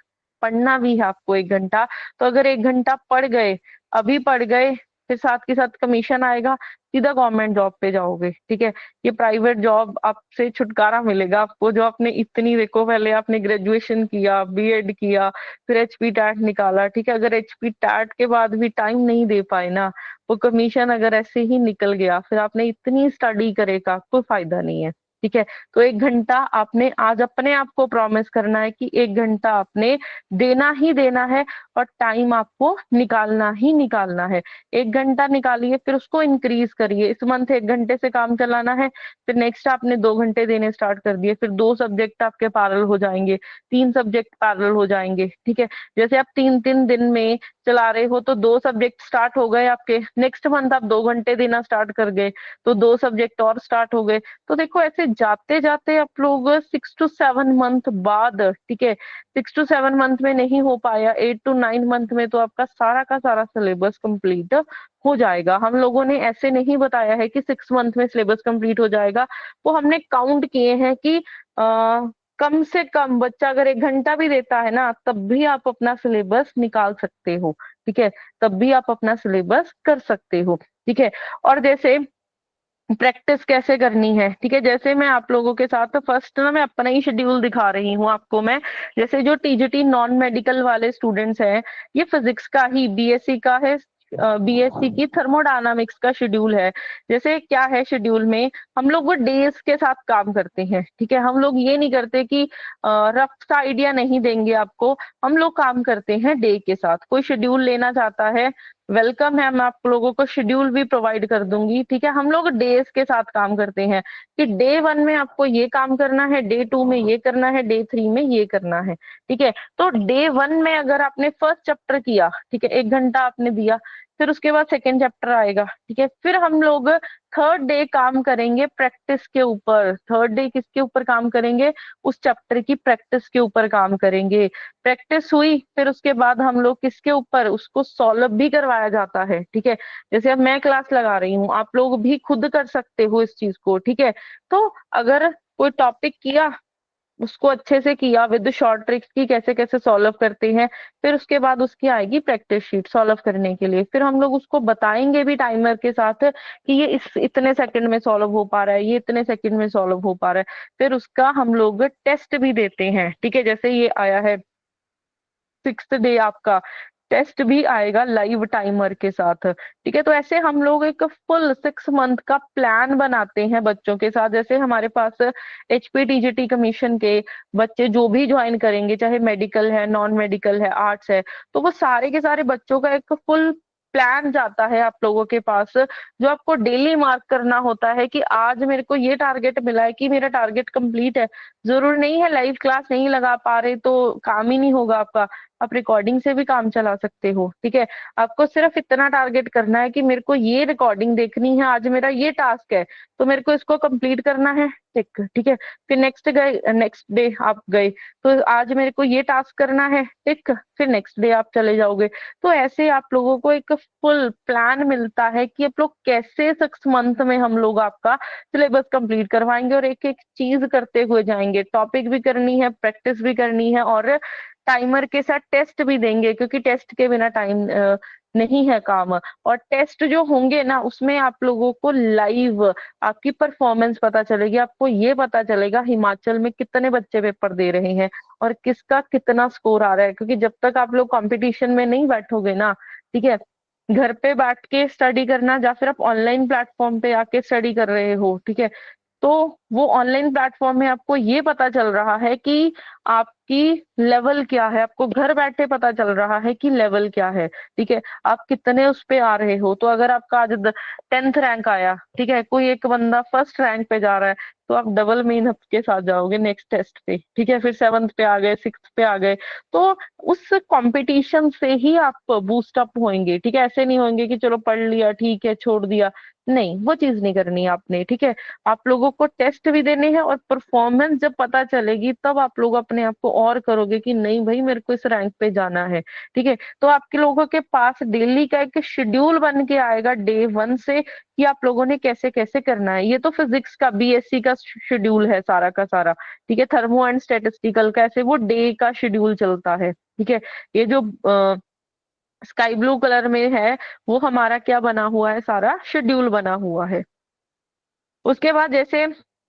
पढ़ना भी है आपको 1 घंटा। तो अगर 1 घंटा पढ़ गए, अभी पढ़ गए, फिर साथ के साथ कमीशन आएगा, सीधा गवर्नमेंट जॉब पे जाओगे, ठीक है। ये प्राइवेट जॉब आपसे छुटकारा मिलेगा आपको, जो आपने इतनी, देखो पहले आपने ग्रेजुएशन किया, बीएड किया, फिर एचपी टैट निकाला, ठीक है, अगर एचपी टैट के बाद भी टाइम नहीं दे पाए ना, वो कमीशन अगर ऐसे ही निकल गया, फिर आपने इतनी स्टडी करे का कोई फायदा नहीं है, ठीक है। तो 1 घंटा आपने आज अपने आप को प्रॉमिस करना है कि 1 घंटा आपने देना ही देना है, और टाइम आपको निकालना ही निकालना है। 1 घंटा निकालिए, फिर उसको इंक्रीज करिए। इस मंथ 1 घंटे से काम चलाना है, फिर नेक्स्ट आपने 2 घंटे देने स्टार्ट कर दिए, फिर 2 सब्जेक्ट आपके पैरेलल हो जाएंगे, 3 सब्जेक्ट पैरेलल हो जाएंगे, ठीक है। जैसे आप 3 3 दिन में चला रहे हो, तो 2 सब्जेक्ट स्टार्ट हो गए आपके, नेक्स्ट मंथ आप 2 घंटे देना स्टार्ट कर गए, तो 2 सब्जेक्ट और स्टार्ट हो गए। तो देखो ऐसे जाते जाते आप लोग 6 to 7 मंथ बाद, ठीक है, 6 to 7 मंथ में नहीं हो पाया, 8 to 9 मंथ में तो आपका सारा का सारा सिलेबस कंप्लीट हो जाएगा। हम लोगों ने ऐसे नहीं बताया है कि 6 मंथ में सिलेबस कंप्लीट हो जाएगा, वो हमने काउंट किए हैं कि कम से कम बच्चा अगर 1 घंटा भी देता है ना, तब भी आप अपना सिलेबस निकाल सकते हो, ठीक है, तब भी आप अपना सिलेबस कर सकते हो, ठीक है। और जैसे प्रैक्टिस कैसे करनी है, ठीक है, जैसे मैं आप लोगों के साथ फर्स्ट ना मैं अपना ही शेड्यूल दिखा रही हूँ आपको मैं। जैसे जो टीजीटी नॉन मेडिकल वाले स्टूडेंट्स हैं, ये फिजिक्स का ही बीएससी का है, बीएससी की थर्मोडायनामिक्स का शेड्यूल है। जैसे क्या है शेड्यूल में, हम लोग वो डेज के साथ काम करते हैं, ठीक है, हम लोग ये नहीं करते कि रफ सा आइडिया नहीं देंगे आपको, हम लोग काम करते हैं डे के साथ। कोई शेड्यूल लेना चाहता है, वेलकम है, मैं आप लोगों को शेड्यूल भी प्रोवाइड कर दूंगी, ठीक है। हम लोग डेज के साथ काम करते हैं कि डे 1 में आपको ये काम करना है, डे 2 में ये करना है, डे 3 में ये करना है, ठीक है। तो डे 1 में अगर आपने फर्स्ट चैप्टर किया, ठीक है, 1 घंटा आपने दिया, फिर उसके बाद सेकेंड चैप्टर आएगा, ठीक है, फिर हम लोग थर्ड डे काम करेंगे प्रैक्टिस के ऊपर। थर्ड डे किसके ऊपर काम करेंगे, उस चैप्टर की प्रैक्टिस के ऊपर काम करेंगे। प्रैक्टिस हुई, फिर उसके बाद हम लोग किसके ऊपर, उसको सॉल्व भी करवाया जाता है, ठीक है। जैसे अब मैं क्लास लगा रही हूँ, आप लोग भी खुद कर सकते हो इस चीज को, ठीक है। तो अगर कोई टॉपिक किया, उसको अच्छे से किया विद शॉर्ट ट्रिक्स की कैसे कैसे सॉल्व करते हैं, फिर उसके बाद उसकी आएगी प्रैक्टिस शीट सॉल्व करने के लिए। फिर हम लोग उसको बताएंगे भी टाइमर के साथ कि ये इस इतने सेकंड में सॉल्व हो पा रहा है, ये इतने सेकंड में सॉल्व हो पा रहा है। फिर उसका हम लोग टेस्ट भी देते हैं, ठीक है। जैसे ये आया है 6th डे, आपका टेस्ट भी आएगा लाइव टाइमर के साथ, ठीक है। तो ऐसे हम लोग एक फुल 6 मंथ का प्लान बनाते हैं बच्चों के साथ। जैसे हमारे पास एचपीटीजीटी कमीशन के बच्चे जो भी ज्वाइन करेंगे, चाहे मेडिकल है, नॉन मेडिकल है, आर्ट्स है, तो वो सारे के सारे बच्चों का एक फुल प्लान जाता है आप लोगों के पास, जो आपको डेली मार्क करना होता है कि आज मेरे को ये टारगेट मिला है कि मेरा टारगेट कंप्लीट है। जरूर नहीं है लाइव क्लास नहीं लगा पा रहे तो काम ही नहीं होगा आपका, आप रिकॉर्डिंग से भी काम चला सकते हो, ठीक है। आपको सिर्फ इतना टारगेट करना है कि मेरे को ये रिकॉर्डिंग देखनी है, आज मेरा ये टास्क है, तो मेरे को इसको कंप्लीट करना है, टिक, ठीक है। फिर नेक्स्ट डे आप गए, तो आज मेरे को ये टास्क करना है, टिक, फिर नेक्स्ट डे आप चले जाओगे। तो ऐसे आप लोगों को एक फुल प्लान मिलता है कि आप लोग कैसे 6 मंथ में हम लोग आपका सिलेबस कंप्लीट करवाएंगे, और एक एक चीज करते हुए जाएंगे। टॉपिक भी करनी है, प्रैक्टिस भी करनी है, और टाइमर के साथ टेस्ट भी देंगे, क्योंकि टेस्ट के बिना टाइम नहीं है काम। और टेस्ट जो होंगे ना, उसमें आप लोगों को लाइव आपकी परफॉर्मेंस पता चलेगी, आपको ये पता चलेगा हिमाचल में कितने बच्चे पेपर दे रहे हैं और किसका कितना स्कोर आ रहा है। क्योंकि जब तक आप लोग कंपटीशन में नहीं बैठोगे ना, ठीक है, घर पे बैठ के स्टडी करना या फिर आप ऑनलाइन प्लेटफॉर्म पे आके स्टडी कर रहे हो, ठीक है, तो वो ऑनलाइन प्लेटफॉर्म में आपको ये पता चल रहा है कि आपकी लेवल क्या है, आपको घर बैठे पता चल रहा है कि लेवल क्या है, ठीक है, आप कितने उस पे आ रहे हो। तो अगर आपका आज 10th रैंक आया, ठीक है, कोई एक बंदा फर्स्ट रैंक पे जा रहा है, तो आप डबल मेहनत के साथ जाओगे नेक्स्ट टेस्ट पे, ठीक है, फिर 7th पे आ गए, 6th पे आ गए, तो उस कंपटीशन से ही आप बूस्ट अप होंगे, ठीक है, ऐसे नहीं होंगे कि चलो पढ़ लिया ठीक है छोड़ दिया, नहीं, वो चीज नहीं करनी है आपने, ठीक है। आप लोगों को टेस्ट भी देने हैं और परफॉर्मेंस जब पता चलेगी तब आप लोग अपने आप को और करोगे कि नहीं भाई मेरे को इस रैंक पे जाना है, ठीक है। तो आपके लोगों के पास डेली का एक शेड्यूल बन के आएगा डे 1 से कि आप लोगों ने कैसे कैसे करना है। ये तो फिजिक्स का बीएससी का शेड्यूल है सारा का सारा, ठीक है, थर्मो एंड स्टेटिस्टिकल का ऐसे वो डे का शेड्यूल चलता है, ठीक है। ये जो स्काई ब्लू कलर में है वो हमारा क्या बना हुआ है, सारा शेड्यूल बना हुआ है। उसके बाद जैसे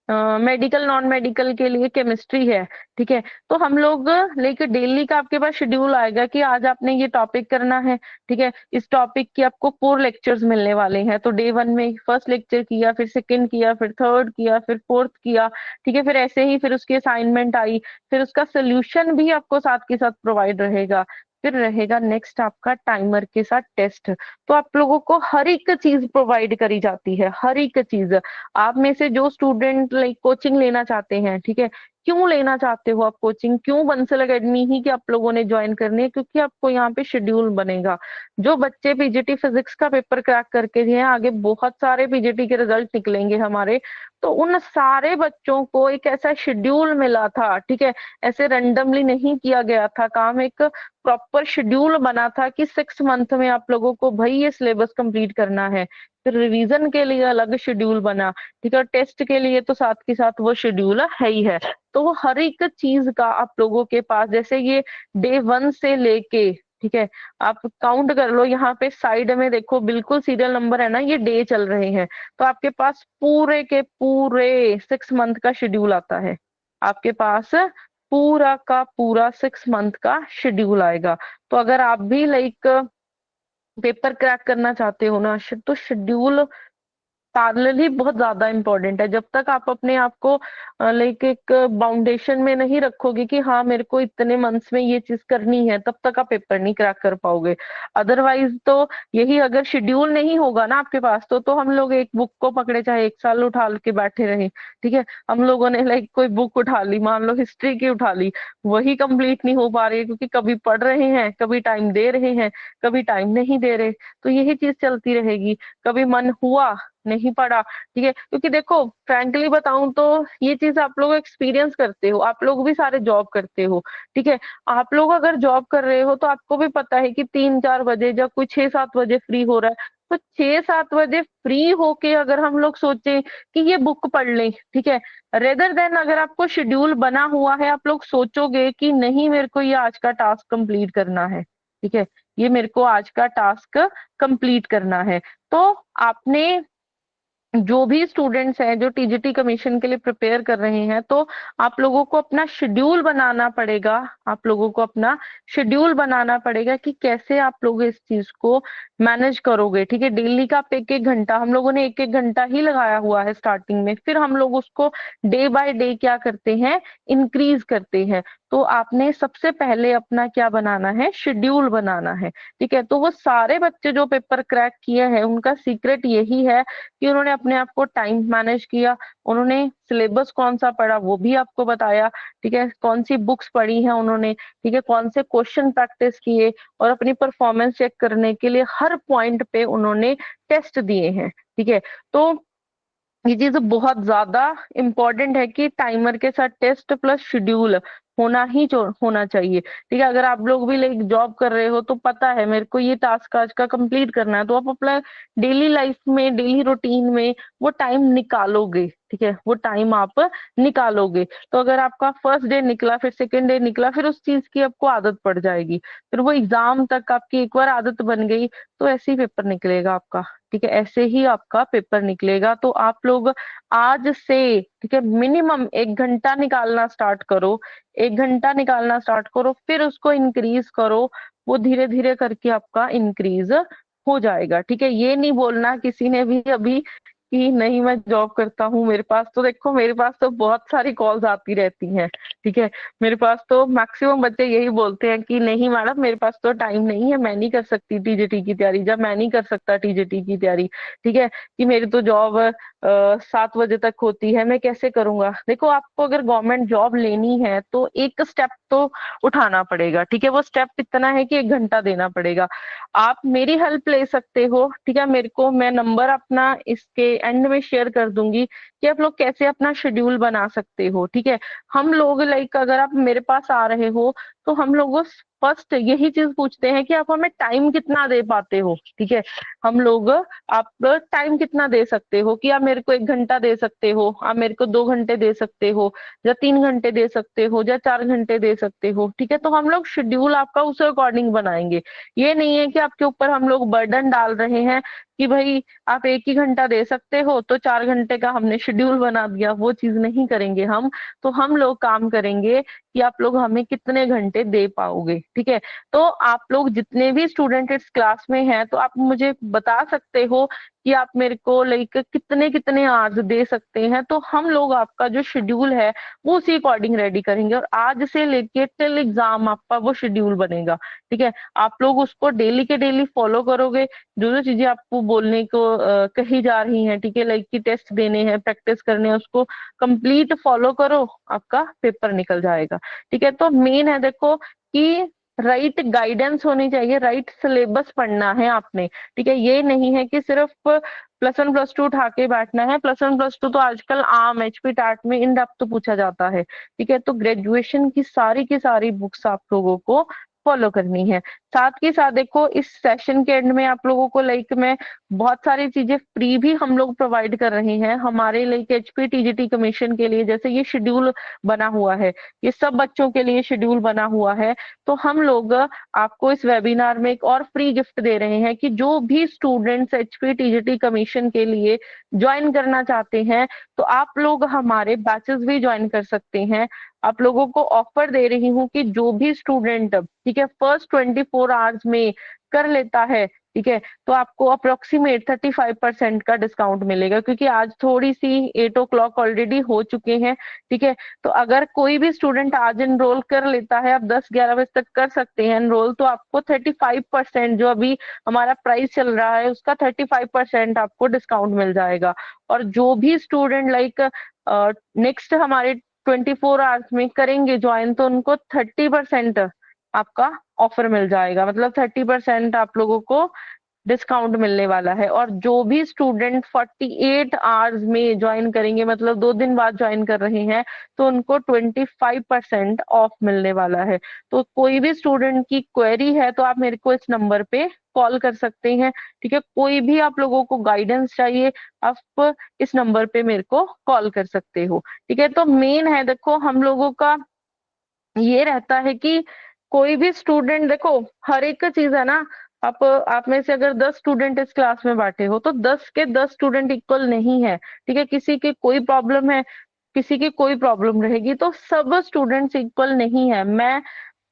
मेडिकल नॉन मेडिकल के लिए केमिस्ट्री है, ठीक है, तो हम लोग लेके डेली का आपके पास शेड्यूल आएगा कि आज आपने ये टॉपिक करना है, ठीक है, इस टॉपिक की आपको 4 लेक्चर्स मिलने वाले हैं, तो डे 1 में फर्स्ट लेक्चर किया, फिर सेकंड किया, फिर थर्ड किया, फिर फोर्थ किया, ठीक है, फिर ऐसे ही फिर उसकी असाइनमेंट आई, फिर उसका सोल्यूशन भी आपको साथ के साथ प्रोवाइड रहेगा, फिर रहेगा नेक्स्ट आपका टाइमर के साथ टेस्ट। तो आप लोगों को हर एक चीज प्रोवाइड करी जाती है, हर एक चीज। आप में से जो स्टूडेंट लाइक कोचिंग लेना चाहते हैं, ठीक है, क्यों लेना चाहते हो आप कोचिंग, क्यों बंसल एकेडमी ही कि आप लोगों ने ज्वाइन करनी है, क्योंकि आपको यहाँ पे शेड्यूल बनेगा। जो बच्चे पीजीटी फिजिक्स का पेपर क्रैक करके दिए हैं, आगे बहुत सारे पीजीटी के रिजल्ट निकलेंगे हमारे, तो उन सारे बच्चों को एक ऐसा शेड्यूल मिला था, ठीक है, ऐसे रैंडमली नहीं किया गया था काम, एक प्रॉपर शेड्यूल बना था कि 6 मंथ में आप लोगों को भाई ये सिलेबस कंप्लीट करना है। फिर रिवीजन के लिए अलग शेड्यूल बना, ठीक है, टेस्ट के लिए तो साथ के साथ वो शेड्यूल है ही है। तो वो हर एक चीज का आप लोगों के पास, जैसे ये डे 1 से लेके, ठीक है, आप काउंट कर लो, यहाँ पे साइड में देखो बिल्कुल सीरियल नंबर है ना, ये डे चल रहे हैं, तो आपके पास पूरे के पूरे 6 मंथ का शेड्यूल आता है, आपके पास पूरा का पूरा 6 मंथ का शेड्यूल आएगा। तो अगर आप भी लाइक पेपर क्रैक करना चाहते हो ना, तो शेड्यूल पैरेलली बहुत ज्यादा इंपॉर्टेंट है। जब तक आप अपने आप को लाइक एक बाउंडेशन में नहीं रखोगे कि हाँ मेरे को इतने मंथ्स में ये चीज करनी है, तब तक आप पेपर नहीं क्रैक कर पाओगे। अदरवाइज तो यही, अगर शेड्यूल नहीं होगा ना आपके पास, तो हम लोग एक बुक को पकड़े चाहे 1 साल उठा के बैठे रहे, ठीक है, हम लोगों ने लाइक कोई बुक उठा ली, मान लो हिस्ट्री की उठा ली, वही कंप्लीट नहीं हो पा रही है, क्योंकि कभी पढ़ रहे हैं, कभी टाइम दे रहे हैं, कभी टाइम नहीं दे रहे, तो यही चीज चलती रहेगी। कभी मन हुआ, नहीं पढ़ा, ठीक है, क्योंकि देखो फ्रैंकली बताऊं तो ये चीज आप लोग एक्सपीरियंस करते हो, आप लोग भी सारे जॉब करते हो, ठीक है, आप लोग अगर जॉब कर रहे हो तो आपको भी पता है कि 3-4 बजे जब कोई 6-7 बजे फ्री हो रहा है, तो 6-7 बजे फ्री होके अगर हम लोग सोचें कि ये बुक पढ़ लें, ठीक है, रेदर देन अगर आपको शेड्यूल बना हुआ है, आप लोग सोचोगे कि नहीं मेरे को ये आज का टास्क कंप्लीट करना है, ठीक है, ये मेरे को आज का टास्क कंप्लीट करना है। तो आपने, जो भी स्टूडेंट्स हैं जो टीजीटी कमीशन के लिए प्रिपेयर कर रहे हैं, तो आप लोगों को अपना शेड्यूल बनाना पड़ेगा, आप लोगों को अपना शेड्यूल बनाना पड़ेगा कि कैसे आप लोग इस चीज को मैनेज करोगे, ठीक है। डेली का आप 1-1 घंटा, हम लोगों ने 1-1 घंटा ही लगाया हुआ है स्टार्टिंग में, फिर हम लोग उसको डे बाय डे क्या करते हैं, इंक्रीज करते हैं। तो आपने सबसे पहले अपना क्या बनाना है, शेड्यूल बनाना है, ठीक है। तो वो सारे बच्चे जो पेपर क्रैक किए हैं उनका सीक्रेट यही है कि उन्होंने अपने आप को टाइम मैनेज किया, उन्होंने सिलेबस कौन सा पढ़ा वो भी आपको बताया, ठीक है, कौन सी बुक्स पढ़ी हैं उन्होंने, ठीक है, कौन से क्वेश्चन प्रैक्टिस किए, और अपनी परफॉर्मेंस चेक करने के लिए हर पॉइंट पे उन्होंने टेस्ट दिए हैं, ठीक है। तो ये चीज बहुत ज्यादा इम्पोर्टेंट है कि टाइमर के साथ टेस्ट प्लस शेड्यूल होना ही होना चाहिए, ठीक है। अगर आप लोग भी लाइक जॉब कर रहे हो तो पता है मेरे को ये टास्क आज का कंप्लीट करना है, तो आप अपना डेली लाइफ में, डेली रूटीन में वो टाइम निकालोगे, ठीक है, वो टाइम आप निकालोगे। तो अगर आपका फर्स्ट डे निकला, फिर सेकेंड डे निकला, फिर उस चीज की आपको आदत पड़ जाएगी, फिर वो एग्जाम तक आपकी एक बार आदत बन गई, तो ऐसे ही पेपर निकलेगा आपका, ठीक है, ऐसे ही आपका पेपर निकलेगा। तो आप लोग आज से, ठीक है, मिनिमम 1 घंटा निकालना स्टार्ट करो, 1 घंटा निकालना स्टार्ट करो, फिर उसको इंक्रीज करो, वो धीरे धीरे करके आपका इंक्रीज हो जाएगा। ठीक है, ये नहीं बोलना किसी ने भी अभी कि नहीं मैं जॉब करता हूँ। मेरे पास तो देखो, मेरे पास तो बहुत सारी कॉल्स आती रहती हैं। ठीक है, मेरे पास तो मैक्सिमम बच्चे यही बोलते हैं कि नहीं मैडम मेरे पास तो टाइम नहीं है, मैं नहीं कर सकती टीजीटी की तैयारी, जब मैं नहीं कर सकता टीजीटी की तैयारी। ठीक है, कि मेरी तो जॉब 7 बजे तक होती है, मैं कैसे करूंगा। देखो, आपको अगर गवर्नमेंट जॉब लेनी है तो एक स्टेप तो उठाना पड़ेगा। ठीक है, वो स्टेप इतना है कि 1 घंटा देना पड़ेगा। आप मेरी हेल्प ले सकते हो। ठीक है, मेरे को, मैं नंबर अपना इसके एंड में शेयर कर दूंगी कि आप लोग कैसे अपना शेड्यूल बना सकते हो। ठीक है, हम लोग लाइक अगर आप मेरे पास आ रहे हो तो हम लोग फर्स्ट यही चीज पूछते हैं कि आप हमें टाइम कितना दे पाते हो। ठीक है, हम लोग, आप टाइम कितना दे सकते हो, कि आप मेरे को 1 घंटा दे सकते हो, आप मेरे को 2 घंटे दे सकते हो, या 3 घंटे दे सकते हो, या 4 घंटे दे सकते हो। ठीक है, तो हम लोग शेड्यूल आपका उस अकॉर्डिंग बनाएंगे। ये नहीं है कि आपके ऊपर हम लोग बर्डन डाल रहे हैं कि भाई आप 1 ही घंटा दे सकते हो तो 4 घंटे का हमने शेड्यूल बना दिया, वो चीज नहीं करेंगे हम। तो हम लोग काम करेंगे कि आप लोग हमें कितने घंटे दे पाओगे। ठीक है, तो आप लोग जितने भी स्टूडेंट इस क्लास में हैं तो आप मुझे बता सकते हो कि आप मेरे को लाइक कितने कितने आवर्स दे सकते हैं, तो हम लोग आपका जो शेड्यूल है वो उसी अकॉर्डिंग रेडी करेंगे, और आज से लेके टिल एग्जाम आपका वो शेड्यूल बनेगा। ठीक है, आप लोग उसको डेली के डेली फॉलो करोगे, जो जो चीजें आपको बोलने को कही जा रही हैं। ठीक है, लाइक कि टेस्ट देने हैं, प्रैक्टिस करने हैं, उसको कंप्लीट फॉलो करो, आपका पेपर निकल जाएगा। ठीक है, तो मेन है देखो कि राइट गाइडेंस होनी चाहिए, राइट सिलेबस पढ़ना है आपने। ठीक है, ये नहीं है कि सिर्फ +1 +2 उठा के बैठना है। +1 +2 तो आजकल आम एचपी टाट में इन डेप्थ तो पूछा जाता है। ठीक है, तो ग्रेजुएशन की सारी बुक्स आप लोगों को फॉलो करनी है। साथ के साथ देखो, इस सेशन के एंड में आप लोगों को लाइक मैं बहुत सारी चीजें फ्री भी हम लोग प्रोवाइड कर रहे हैं हमारे लाइक एचपी टीजीटी कमीशन के लिए। जैसे ये शेड्यूल बना हुआ है, ये सब बच्चों के लिए शेड्यूल बना हुआ है, तो हम लोग आपको इस वेबिनार में एक और फ्री गिफ्ट दे रहे हैं कि जो भी स्टूडेंट्स एचपी टीजीटी कमीशन के लिए ज्वाइन करना चाहते हैं तो आप लोग हमारे बैचेस भी ज्वाइन कर सकते हैं। आप लोगों को ऑफर दे रही हूँ कि जो भी स्टूडेंट, ठीक है, फर्स्ट 24 आवर्स में कर लेता है, ठीक है, तो आपको अप्रोक्सीमेट 35% का डिस्काउंट मिलेगा, क्योंकि आज थोड़ी सी 8 o'clock ऑलरेडी हो चुके हैं। ठीक है, तो अगर कोई भी स्टूडेंट आज एनरोल कर लेता है, आप 10-11 बजे तक कर सकते हैं एनरोल, तो आपको 35%, जो अभी हमारा प्राइस चल रहा है उसका 35% आपको डिस्काउंट मिल जाएगा। और जो भी स्टूडेंट लाइक नेक्स्ट हमारे 24 आवर्स में करेंगे ज्वाइन, तो उनको 30% आपका ऑफर मिल जाएगा, मतलब 30% आप लोगों को डिस्काउंट मिलने वाला है। और जो भी स्टूडेंट 48 आवर्स में ज्वाइन करेंगे, मतलब 2 दिन बाद ज्वाइन कर रहे हैं, तो उनको 25% ऑफ मिलने वाला है। तो कोई भी स्टूडेंट की क्वेरी है तो आप मेरे को इस नंबर पे कॉल कर सकते हैं। ठीक है, कोई भी आप लोगों को गाइडेंस चाहिए, आप इस नंबर पे मेरे को कॉल कर सकते हो। ठीक है, तो मेन है देखो, हम लोगों का ये रहता है कि कोई भी स्टूडेंट, देखो हर एक का चीज है ना, आप में से अगर 10 स्टूडेंट इस क्लास में बैठे हो तो 10 के 10 स्टूडेंट इक्वल नहीं है। ठीक है, किसी की कोई प्रॉब्लम है, किसी की कोई प्रॉब्लम रहेगी, तो सब स्टूडेंट्स इक्वल नहीं है। मैं,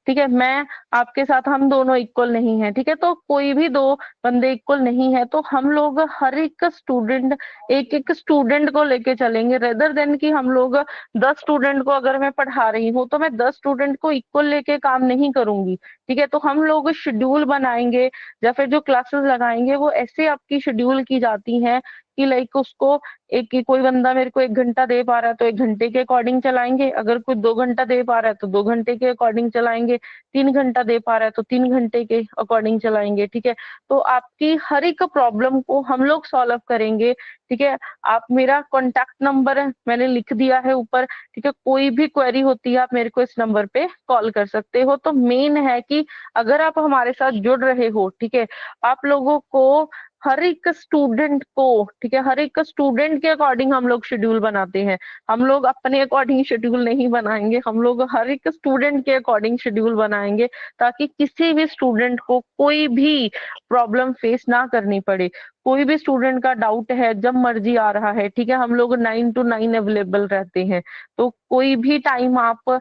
ठीक है, मैं आपके साथ, हम दोनों इक्वल नहीं है। ठीक है, तो कोई भी दो बंदे इक्वल नहीं है, तो हम लोग हर एक स्टूडेंट, एक एक स्टूडेंट को लेके चलेंगे, रेदर देन कि हम लोग 10 स्टूडेंट को अगर मैं पढ़ा रही हूँ तो मैं 10 स्टूडेंट को इक्वल लेके काम नहीं करूंगी। ठीक है, तो हम लोग शेड्यूल बनाएंगे या फिर जो क्लासेस लगाएंगे वो ऐसे आपकी शेड्यूल की जाती हैं कि लाइक उसको एक ही, कोई बंदा मेरे को 1 घंटा दे पा रहा है तो 1 घंटे के अकॉर्डिंग चलाएंगे, अगर कोई 2 घंटा दे पा रहा है तो 2 घंटे के अकॉर्डिंग चलाएंगे, 3 घंटा दे पा रहा है तो 3 घंटे के अकॉर्डिंग चलाएंगे। ठीक है, तो आपकी हर एक प्रॉब्लम को हम लोग सॉल्व करेंगे। ठीक है, आप, मेरा कॉन्टैक्ट नंबर है मैंने लिख दिया है ऊपर। ठीक है, कोई भी क्वेरी होती है आप मेरे को इस नंबर पे कॉल कर सकते हो। तो मेन है कि अगर आप हमारे साथ जुड़ रहे हो, ठीक है, आप लोगों को हर एक स्टूडेंट को, ठीक है, हर एक स्टूडेंट के अकॉर्डिंग हम लोग शेड्यूल बनाते हैं। हम लोग अपने अकॉर्डिंग शेड्यूल नहीं बनाएंगे, हम लोग हर एक स्टूडेंट के अकॉर्डिंग शेड्यूल बनाएंगे, ताकि किसी भी स्टूडेंट को कोई भी प्रॉब्लम फेस ना करनी पड़े। कोई भी स्टूडेंट का डाउट है जब मर्जी आ रहा है, ठीक है, हम लोग 9 to 9 अवेलेबल रहते हैं, तो कोई भी टाइम आप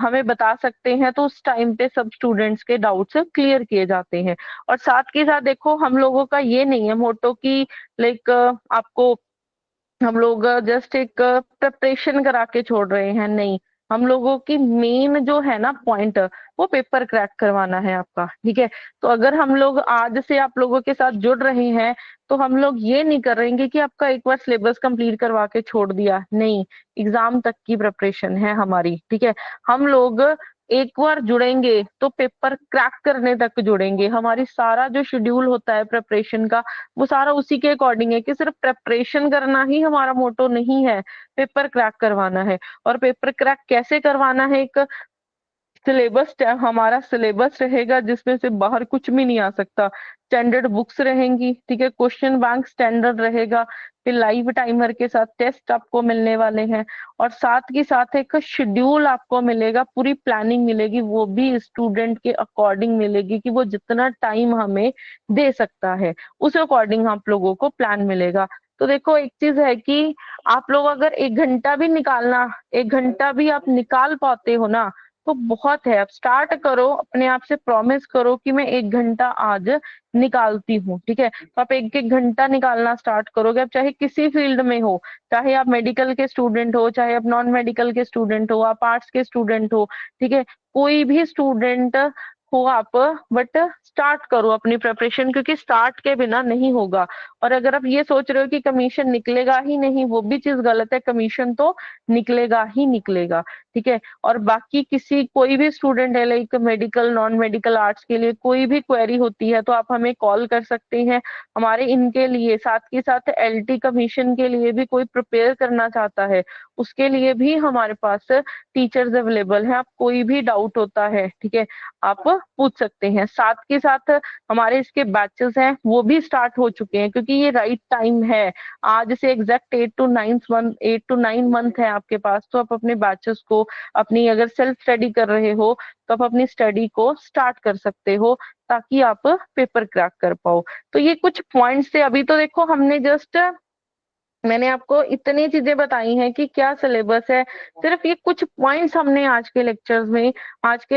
हमें बता सकते हैं, तो उस टाइम पे सब स्टूडेंट्स के डाउट्स क्लियर किए जाते हैं। और साथ के साथ देखो, हम लोगों का ये नहीं है मोटो कि लाइक आपको हम लोग जस्ट एक प्रिपरेशन करा के छोड़ रहे हैं, नहीं। हम लोगों की मेन जो है ना पॉइंट, वो पेपर क्रैक करवाना है आपका, ठीक है। तो अगर हम लोग आज से आप लोगों के साथ जुड़ रहे हैं, तो हम लोग ये नहीं कर रहे कि आपका एक बार सिलेबस कंप्लीट करवा के छोड़ दिया, नहीं। एग्जाम तक की प्रिपरेशन है हमारी, ठीक है। हम लोग एक बार जुड़ेंगे तो पेपर क्रैक करने तक जुड़ेंगे। हमारी सारा जो शेड्यूल होता है प्रिपरेशन का, वो सारा उसी के अकॉर्डिंग है कि सिर्फ प्रेपरेशन करना ही हमारा मोटो नहीं है, पेपर क्रैक करवाना है। और पेपर क्रैक कैसे करवाना है, एक सिलेबस हमारा सिलेबस रहेगा जिसमें से बाहर कुछ भी नहीं आ सकता। स्टैंडर्ड बुक्स रहेंगी, ठीक है, क्वेश्चन बैंक स्टैंडर्ड रहेगा, फिर लाइव टाइमर के साथ टेस्ट आपको मिलने वाले हैं, और साथ ही साथ एक शेड्यूल आपको मिलेगा, पूरी प्लानिंग मिलेगी, वो भी स्टूडेंट के अकॉर्डिंग मिलेगी कि वो जितना टाइम हमें दे सकता है उस अकॉर्डिंग आप लोगों को प्लान मिलेगा। तो देखो, एक चीज है कि आप लोग अगर 1 घंटा भी निकालना, 1 घंटा भी आप निकाल पाते हो ना, तो बहुत है। आप स्टार्ट करो, अपने आप से प्रॉमिस करो कि मैं 1 घंटा आज निकालती हूँ, ठीक है। तो आप एक एक घंटा निकालना स्टार्ट करोगे, आप चाहे किसी फील्ड में हो, चाहे आप मेडिकल के स्टूडेंट हो, चाहे आप नॉन मेडिकल के स्टूडेंट हो, आप आर्ट्स के स्टूडेंट हो, ठीक है, कोई भी स्टूडेंट हो आप, बट स्टार्ट करो अपनी प्रिपरेशन, क्योंकि स्टार्ट के बिना नहीं होगा। और अगर आप ये सोच रहे हो कि कमीशन निकलेगा ही नहीं, वो भी चीज गलत है, कमीशन तो निकलेगा ही निकलेगा, ठीक है। और बाकी किसी कोई भी स्टूडेंट है, like medical non medical arts के लिए कोई भी क्वेरी होती है, तो आप हमें कॉल कर सकते हैं। हमारे इनके लिए साथ के साथ एलटी कमीशन के लिए भी कोई प्रिपेयर करना चाहता है, उसके लिए भी हमारे पास टीचर्स अवेलेबल हैं। आप कोई भी डाउट होता है, ठीक है, आप पूछ सकते हैं। साथ के साथ हमारे इसके बैचेस हैं, वो भी स्टार्ट हो चुके हैं, क्योंकि ये राइट टाइम है। आज से एग्जैक्ट 8 to 9 मंथ है आपके पास, तो आप अपने बैचेस को, अपनी अगर सेल्फ स्टडी कर रहे हो, तो आप अपनी स्टडी को स्टार्ट कर सकते हो, ताकि आप पेपर क्रैक कर पाओ। तो ये कुछ पॉइंट्स थे। अभी तो देखो, हमने जस्ट मैंने आपको इतनी चीजें बताई हैं कि क्या सिलेबस है, सिर्फ ये कुछ पॉइंट्स हमने आज के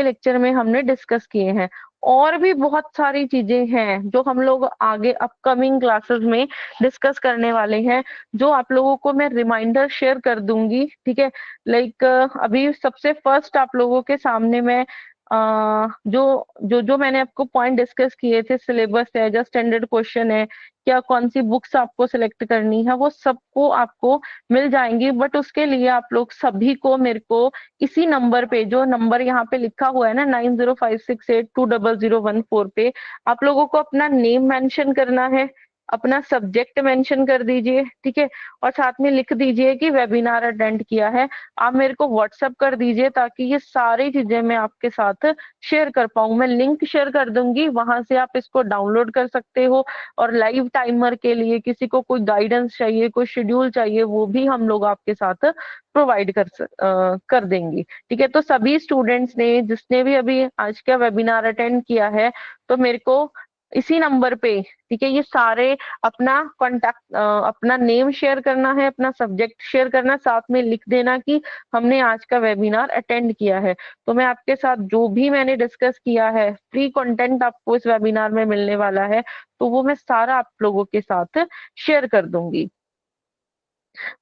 लेक्चर में हमने डिस्कस किए हैं। और भी बहुत सारी चीजें हैं जो हम लोग आगे अपकमिंग क्लासेस में डिस्कस करने वाले हैं, जो आप लोगों को मैं रिमाइंडर शेयर कर दूंगी, ठीक है। लाइक अभी सबसे फर्स्ट आप लोगों के सामने मैं जो जो जो मैंने आपको पॉइंट डिस्कस किए थे, सिलेबस है, जो स्टैंडर्ड क्वेश्चन है, क्या कौन सी बुक्स आपको सिलेक्ट करनी है, वो सबको आपको मिल जाएंगी। बट उसके लिए आप लोग सभी को मेरे को इसी नंबर पे, जो नंबर यहाँ पे लिखा हुआ है ना, 9056820014 पे, आप लोगों को अपना नेम मेंशन करना है, अपना सब्जेक्ट मेंशन कर दीजिए, ठीक है, और साथ में लिख दीजिए कि वेबिनार अटेंड किया है। आप मेरे को व्हाट्सएप कर दीजिए, ताकि ये सारी चीजें मैं आपके साथ शेयर कर पाऊँ। मैं लिंक शेयर कर दूंगी, वहां से आप इसको डाउनलोड कर सकते हो। और लाइव टाइमर के लिए किसी को कोई गाइडेंस चाहिए, कोई शेड्यूल चाहिए, वो भी हम लोग आपके साथ प्रोवाइड कर देंगे, ठीक है। तो सभी स्टूडेंट्स ने, जिसने भी अभी आज का वेबिनार अटेंड किया है, तो मेरे को इसी नंबर पे, ठीक है, ये सारे अपना कॉन्टैक्ट, अपना नेम शेयर करना है, अपना सब्जेक्ट शेयर करना, साथ में लिख देना कि हमने आज का वेबिनार अटेंड किया है। तो मैं आपके साथ जो भी मैंने डिस्कस किया है, फ्री कंटेंट आपको इस वेबिनार में मिलने वाला है, तो वो मैं सारा आप लोगों के साथ शेयर कर दूंगी।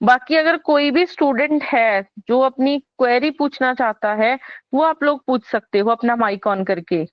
बाकी अगर कोई भी स्टूडेंट है जो अपनी क्वेरी पूछना चाहता है, वो आप लोग पूछ सकते हो अपना माइक ऑन करके।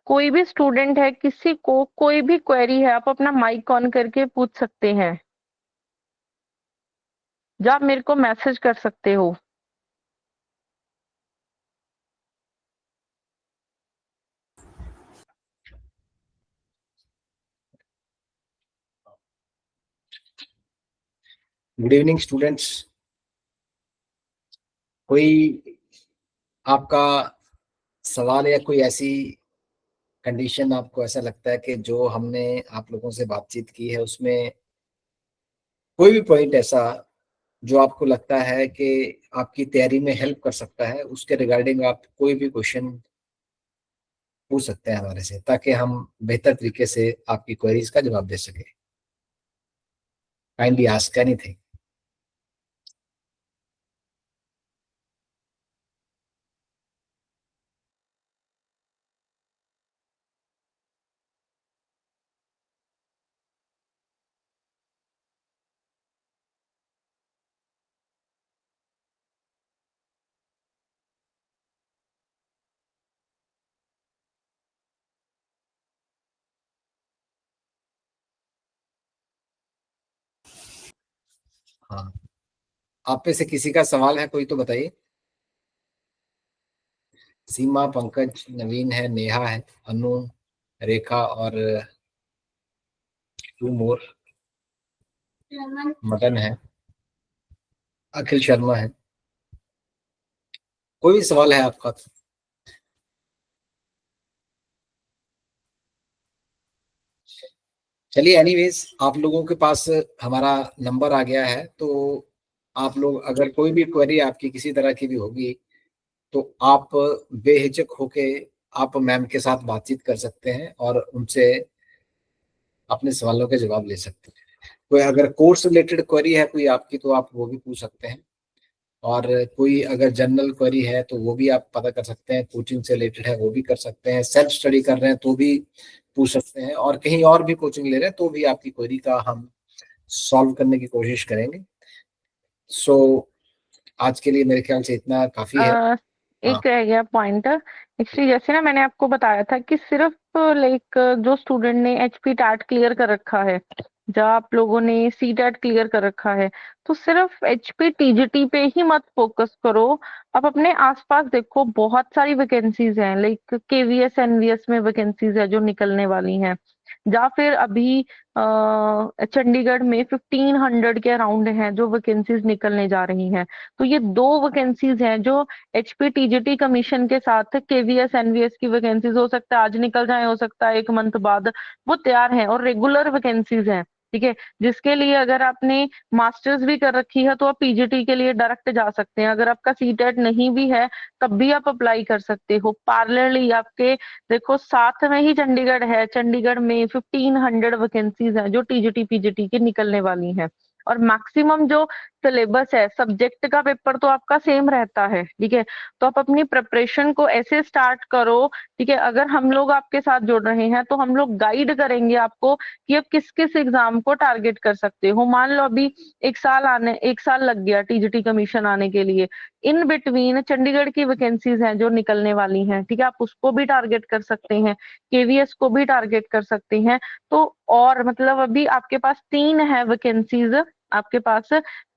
कोई भी स्टूडेंट है, किसी को कोई भी क्वेरी है, आप अपना माइक ऑन करके पूछ सकते हैं, या आप मेरे को मैसेज कर सकते हो। Good evening students. कोई आपका सवाल या कोई ऐसी कंडीशन आपको ऐसा लगता है कि जो हमने आप लोगों से बातचीत की है उसमें कोई भी पॉइंट ऐसा जो आपको लगता है कि आपकी तैयारी में हेल्प कर सकता है, उसके रिगार्डिंग आप कोई भी क्वेश्चन पूछ सकते हैं हमारे से, ताकि हम बेहतर तरीके से आपकी क्वेरीज का जवाब दे सके। Kindly ask anything. हाँ, आप पे से किसी का सवाल है कोई तो बताइए। सीमा, पंकज, नवीन है, नेहा है, अनु, रेखा और टू मोर, मदन है, अखिल शर्मा है। कोई भी सवाल है आपका? चलिए, एनीवेज आप लोगों के पास हमारा नंबर आ गया है, तो आप लोग अगर कोई भी क्वेरी आपकी किसी तरह की भी होगी तो आप बेहिचक होके आप मैम के साथ बातचीत कर सकते हैं और उनसे अपने सवालों के जवाब ले सकते हैं। कोई अगर कोर्स रिलेटेड क्वेरी है कोई आपकी तो आप वो भी पूछ सकते हैं, और कोई अगर जनरल क्वेरी है तो वो भी आप पता कर सकते हैं, कोचिंग से रिलेटेड है वो भी कर सकते हैं, सेल्फ स्टडी कर रहे हैं तो भी पूछ सकते हैं, और कहीं और भी कोचिंग ले रहे हैं तो भी आपकी क्वेरी का हम सॉल्व करने की कोशिश करेंगे। सो आज के लिए मेरे ख्याल से इतना काफी है। अ, हाँ। एक रह गया पॉइंट। एक्चुअली जैसे ना मैंने आपको बताया था कि सिर्फ लाइक जो स्टूडेंट ने एचपी टाट क्लियर कर रखा है, जब आप लोगों ने सी टैट क्लियर कर रखा है, तो सिर्फ एचपी टीजीटी पे ही मत फोकस करो। आप अपने आसपास देखो, बहुत सारी वैकेंसीज हैं, लाइक केवीएस एनवीएस में वैकेंसीज है जो निकलने वाली हैं, या फिर अभी चंडीगढ़ में 1500 के अराउंड हैं जो वैकेंसीज निकलने जा रही हैं। तो ये दो वैकेंसीज हैं जो एचपी टीजीटी कमीशन के साथ केवीएस एनवीएस की वैकेंसीज, हो सकता है आज निकल जाए, हो सकता है 1 मंथ बाद, वो तैयार हैं और रेगुलर वैकेंसीज हैं। ठीक है, जिसके लिए अगर आपने मास्टर्स भी कर रखी है तो आप पीजीटी के लिए डायरेक्ट जा सकते हैं। अगर आपका सीटेट नहीं भी है तब भी आप अप्लाई कर सकते हो। पार्लरली आपके देखो साथ में ही चंडीगढ़ है, चंडीगढ़ में 1500 वैकेंसीज हैं जो टीजीटी पीजीटी की निकलने वाली हैं। और मैक्सिमम जो सिलेबस है, सब्जेक्ट का पेपर तो आपका सेम रहता है। ठीक है, तो आप अपनी प्रिपरेशन को ऐसे स्टार्ट करो। ठीक है, अगर हम लोग आपके साथ जुड़ रहे हैं तो हम लोग गाइड करेंगे आपको कि आप किस किस एग्जाम को टारगेट कर सकते हो। मान लो अभी 1 साल लग गया टीजीटी कमीशन आने के लिए, इन बिटवीन चंडीगढ़ की वैकेंसीज हैं जो निकलने वाली हैं। ठीक है, आप उसको भी टारगेट कर सकते हैं, केवीएस को भी टारगेट कर सकते हैं। तो और मतलब अभी आपके पास 3 है वैकेंसीज, आपके पास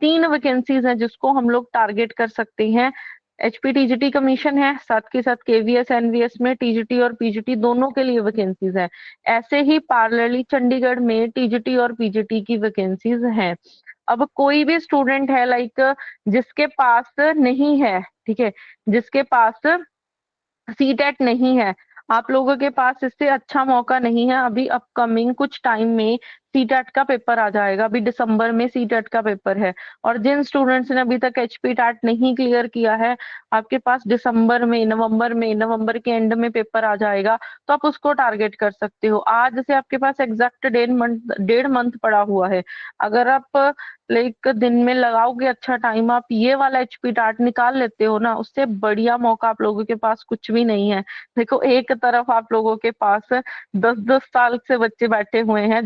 3 वैकेंसीज हैं जिसको हम लोग टारगेट कर सकते हैं। एचपी टीजीटी कमीशन है, साथ के साथ केवीएस एनवीएस में टीजीटी और पीजीटी दोनों के लिए वैकेंसीज है। ऐसे ही पार्लरली चंडीगढ़ में टीजीटी और पीजीटी की वैकेंसीज हैं। अब कोई भी स्टूडेंट है लाइक जिसके पास नहीं है, ठीक है, जिसके पास सीटेट नहीं है, आप लोगों के पास इससे अच्छा मौका नहीं है। अभी अपकमिंग कुछ टाइम में सीटेट का पेपर आ जाएगा, अभी दिसंबर में सीटेट का पेपर है। और जिन स्टूडेंट्स ने अभी तक एचपी टैट नहीं क्लियर किया है, आपके पास दिसंबर में, नवंबर के एंड में पेपर आ जाएगा, तो आप उसको टारगेट कर सकते हो। आज से आपके पास एग्जैक्ट 1.5 मंथ पड़ा हुआ है। अगर आप लाइक दिन में लगाओगे अच्छा टाइम, आप ये वाला एचपी टाट निकाल लेते हो ना, उससे बढ़िया मौका आप लोगों के पास कुछ भी नहीं है। देखो, एक तरफ आप लोगों के पास 10-10 साल से बच्चे बैठे हुए हैं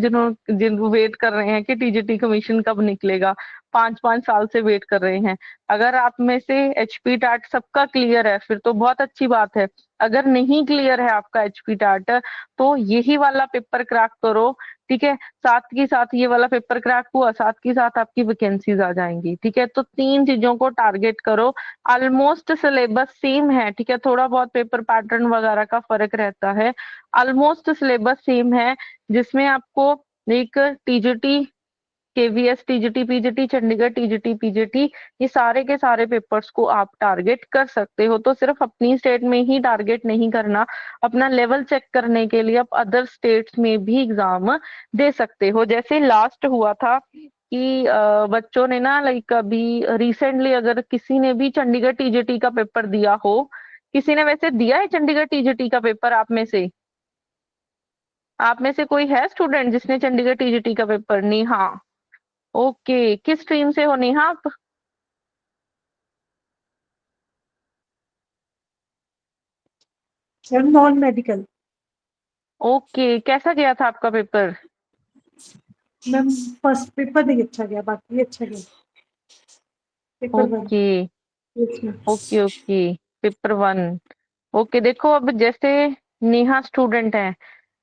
जिन वेट कर रहे हैं कि टीजीटी कमीशन कब निकलेगा, 5-5 साल से वेट कर रहे हैं। अगर आप में से एचपी टाट सबका क्लियर है फिर तो बहुत अच्छी बात है। अगर नहीं क्लियर है आपका एचपी टाट, तो यही वाला पेपर क्रैक करो। ठीक है, साथ के साथ ये वाला पेपर क्रैक हुआ, साथ के साथ आपकी वैकेंसीज आ जाएंगी। ठीक है, तो 3 चीजों को टारगेट करो। ऑलमोस्ट सिलेबस सेम है, ठीक है, थोड़ा बहुत पेपर पैटर्न वगैरह का फर्क रहता है। ऑलमोस्ट सिलेबस सेम है, जिसमें आपको एक TGT KVS TGT PGT, Chandigarh TGT PGT, ये सारे के सारे पेपर्स को आप टारगेट कर सकते हो। तो सिर्फ अपनी स्टेट में ही टारगेट नहीं करना, अपना लेवल चेक करने के लिए आप अदर स्टेट्स में भी एग्जाम दे सकते हो। जैसे लास्ट हुआ था कि बच्चों ने ना लाइक अभी रिसेंटली, अगर किसी ने भी चंडीगढ़ टीजीटी का पेपर दिया हो, किसी ने वैसे दिया है चंडीगढ़ टीजीटी का पेपर आप में से? आप में से कोई है स्टूडेंट जिसने चंडीगढ़ टीजीटी का पेपर? नेहा, ओके, किस स्ट्रीम से हो नेहा आप? Sir non medical. ओके, कैसा गया था आपका पेपर? मैम फर्स्ट पेपर नहीं अच्छा गया, बाकी अच्छा गया। Paper 1। Okay yes ma'am. Okay okay, paper 1। Okay, देखो अब जैसे नेहा स्टूडेंट है,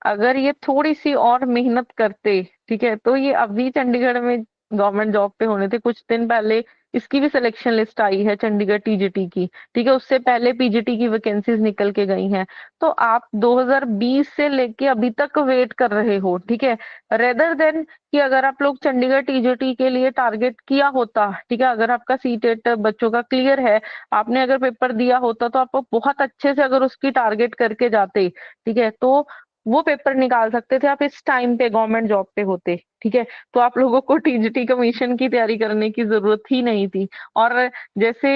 अगर ये थोड़ी सी और मेहनत करते, ठीक है, तो ये अभी चंडीगढ़ में गवर्नमेंट जॉब पे होने थे। कुछ दिन पहले इसकी भी सिलेक्शन लिस्ट आई है चंडीगढ़ टीजीटी की, ठीक है, उससे पहले पीजीटी की वैकेंसीज निकल के गई हैं। तो आप 2020 से लेके अभी तक वेट कर रहे हो, ठीक है, रेदर देन कि अगर आप लोग चंडीगढ़ टीजीटी के लिए टारगेट किया होता, ठीक है, अगर आपका सीटेट बच्चों का क्लियर है, आपने अगर पेपर दिया होता तो आप बहुत अच्छे से अगर उसकी टारगेट करके जाते, ठीक है, तो वो पेपर निकाल सकते थे आप इस टाइम पे गवर्नमेंट जॉब पे होते, ठीक है। तो आप लोगों को टीजीटी कमीशन की तैयारी करने की जरूरत ही नहीं थी। और जैसे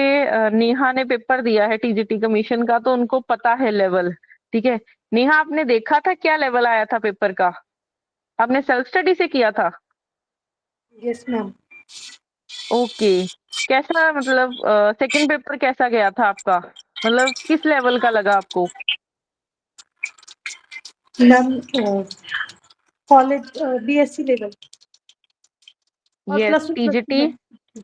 नेहा ने पेपर दिया है टीजीटी कमीशन का, तो उनको पता है लेवल, ठीक है। नेहा, आपने देखा था क्या लेवल आया था पेपर का? आपने सेल्फ स्टडी से किया था? Yes ma'am. ओके, कैसा मतलब सेकंड पेपर कैसा गया था आपका? मतलब किस लेवल का लगा आपको? मैम कॉलेज बीएससी लेवल और यस, प्लस 2 प्लस टीजीटी 2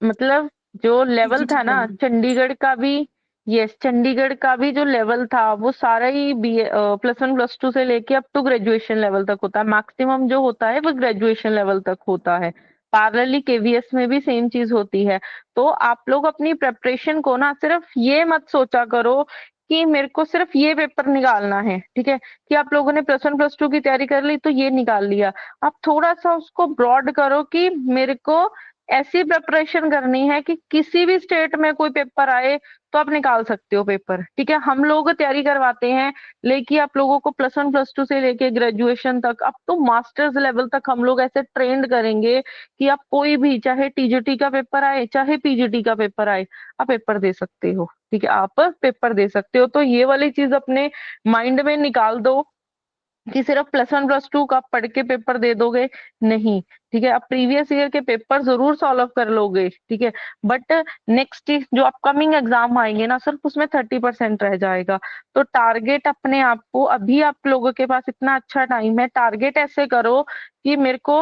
मतलब जो लेवल टीजीटी था ना कॉलेज। चंडीगढ़ का भी, यस, चंडीगढ़ का भी जो लेवल था वो सारा ही बी +1 +2 से लेके अप टू ग्रेजुएशन लेवल तक होता है। मैक्सिमम जो होता है वो ग्रेजुएशन लेवल तक होता है। पैरेलली केवीएस में भी सेम चीज होती है। तो आप लोग अपनी प्रेपरेशन को ना सिर्फ ये मत सोचा करो कि मेरे को सिर्फ ये पेपर निकालना है, ठीक है, कि आप लोगों ने +1 +2 की तैयारी कर ली तो ये निकाल लिया। आप थोड़ा सा उसको ब्रॉड करो कि मेरे को ऐसी प्रिपरेशन करनी है कि किसी भी स्टेट में कोई पेपर आए तो आप निकाल सकते हो पेपर, ठीक है। हम लोग तैयारी करवाते हैं, लेकिन आप लोगों को +1 +2 से लेके ग्रेजुएशन तक अप टू मास्टर्स लेवल तक हम लोग ऐसे ट्रेंड करेंगे कि आप कोई भी, चाहे टीजीटी का पेपर आए चाहे पीजीटी का पेपर आए, आप पेपर दे सकते हो, ठीक है, आप पेपर दे सकते हो। तो ये वाली चीज अपने माइंड में निकाल दो कि सिर्फ +1 +2 का पढ़ के पेपर दे दोगे, नहीं, ठीक है। आप प्रीवियस ईयर के पेपर जरूर सॉल्व कर लोगे, ठीक है, बट नेक्स्ट जो अपकमिंग एग्जाम आएंगे ना, सिर्फ उसमें 30% रह जाएगा। तो टारगेट अपने आप को, अभी आप लोगों के पास इतना अच्छा टाइम है, टारगेट ऐसे करो कि मेरे को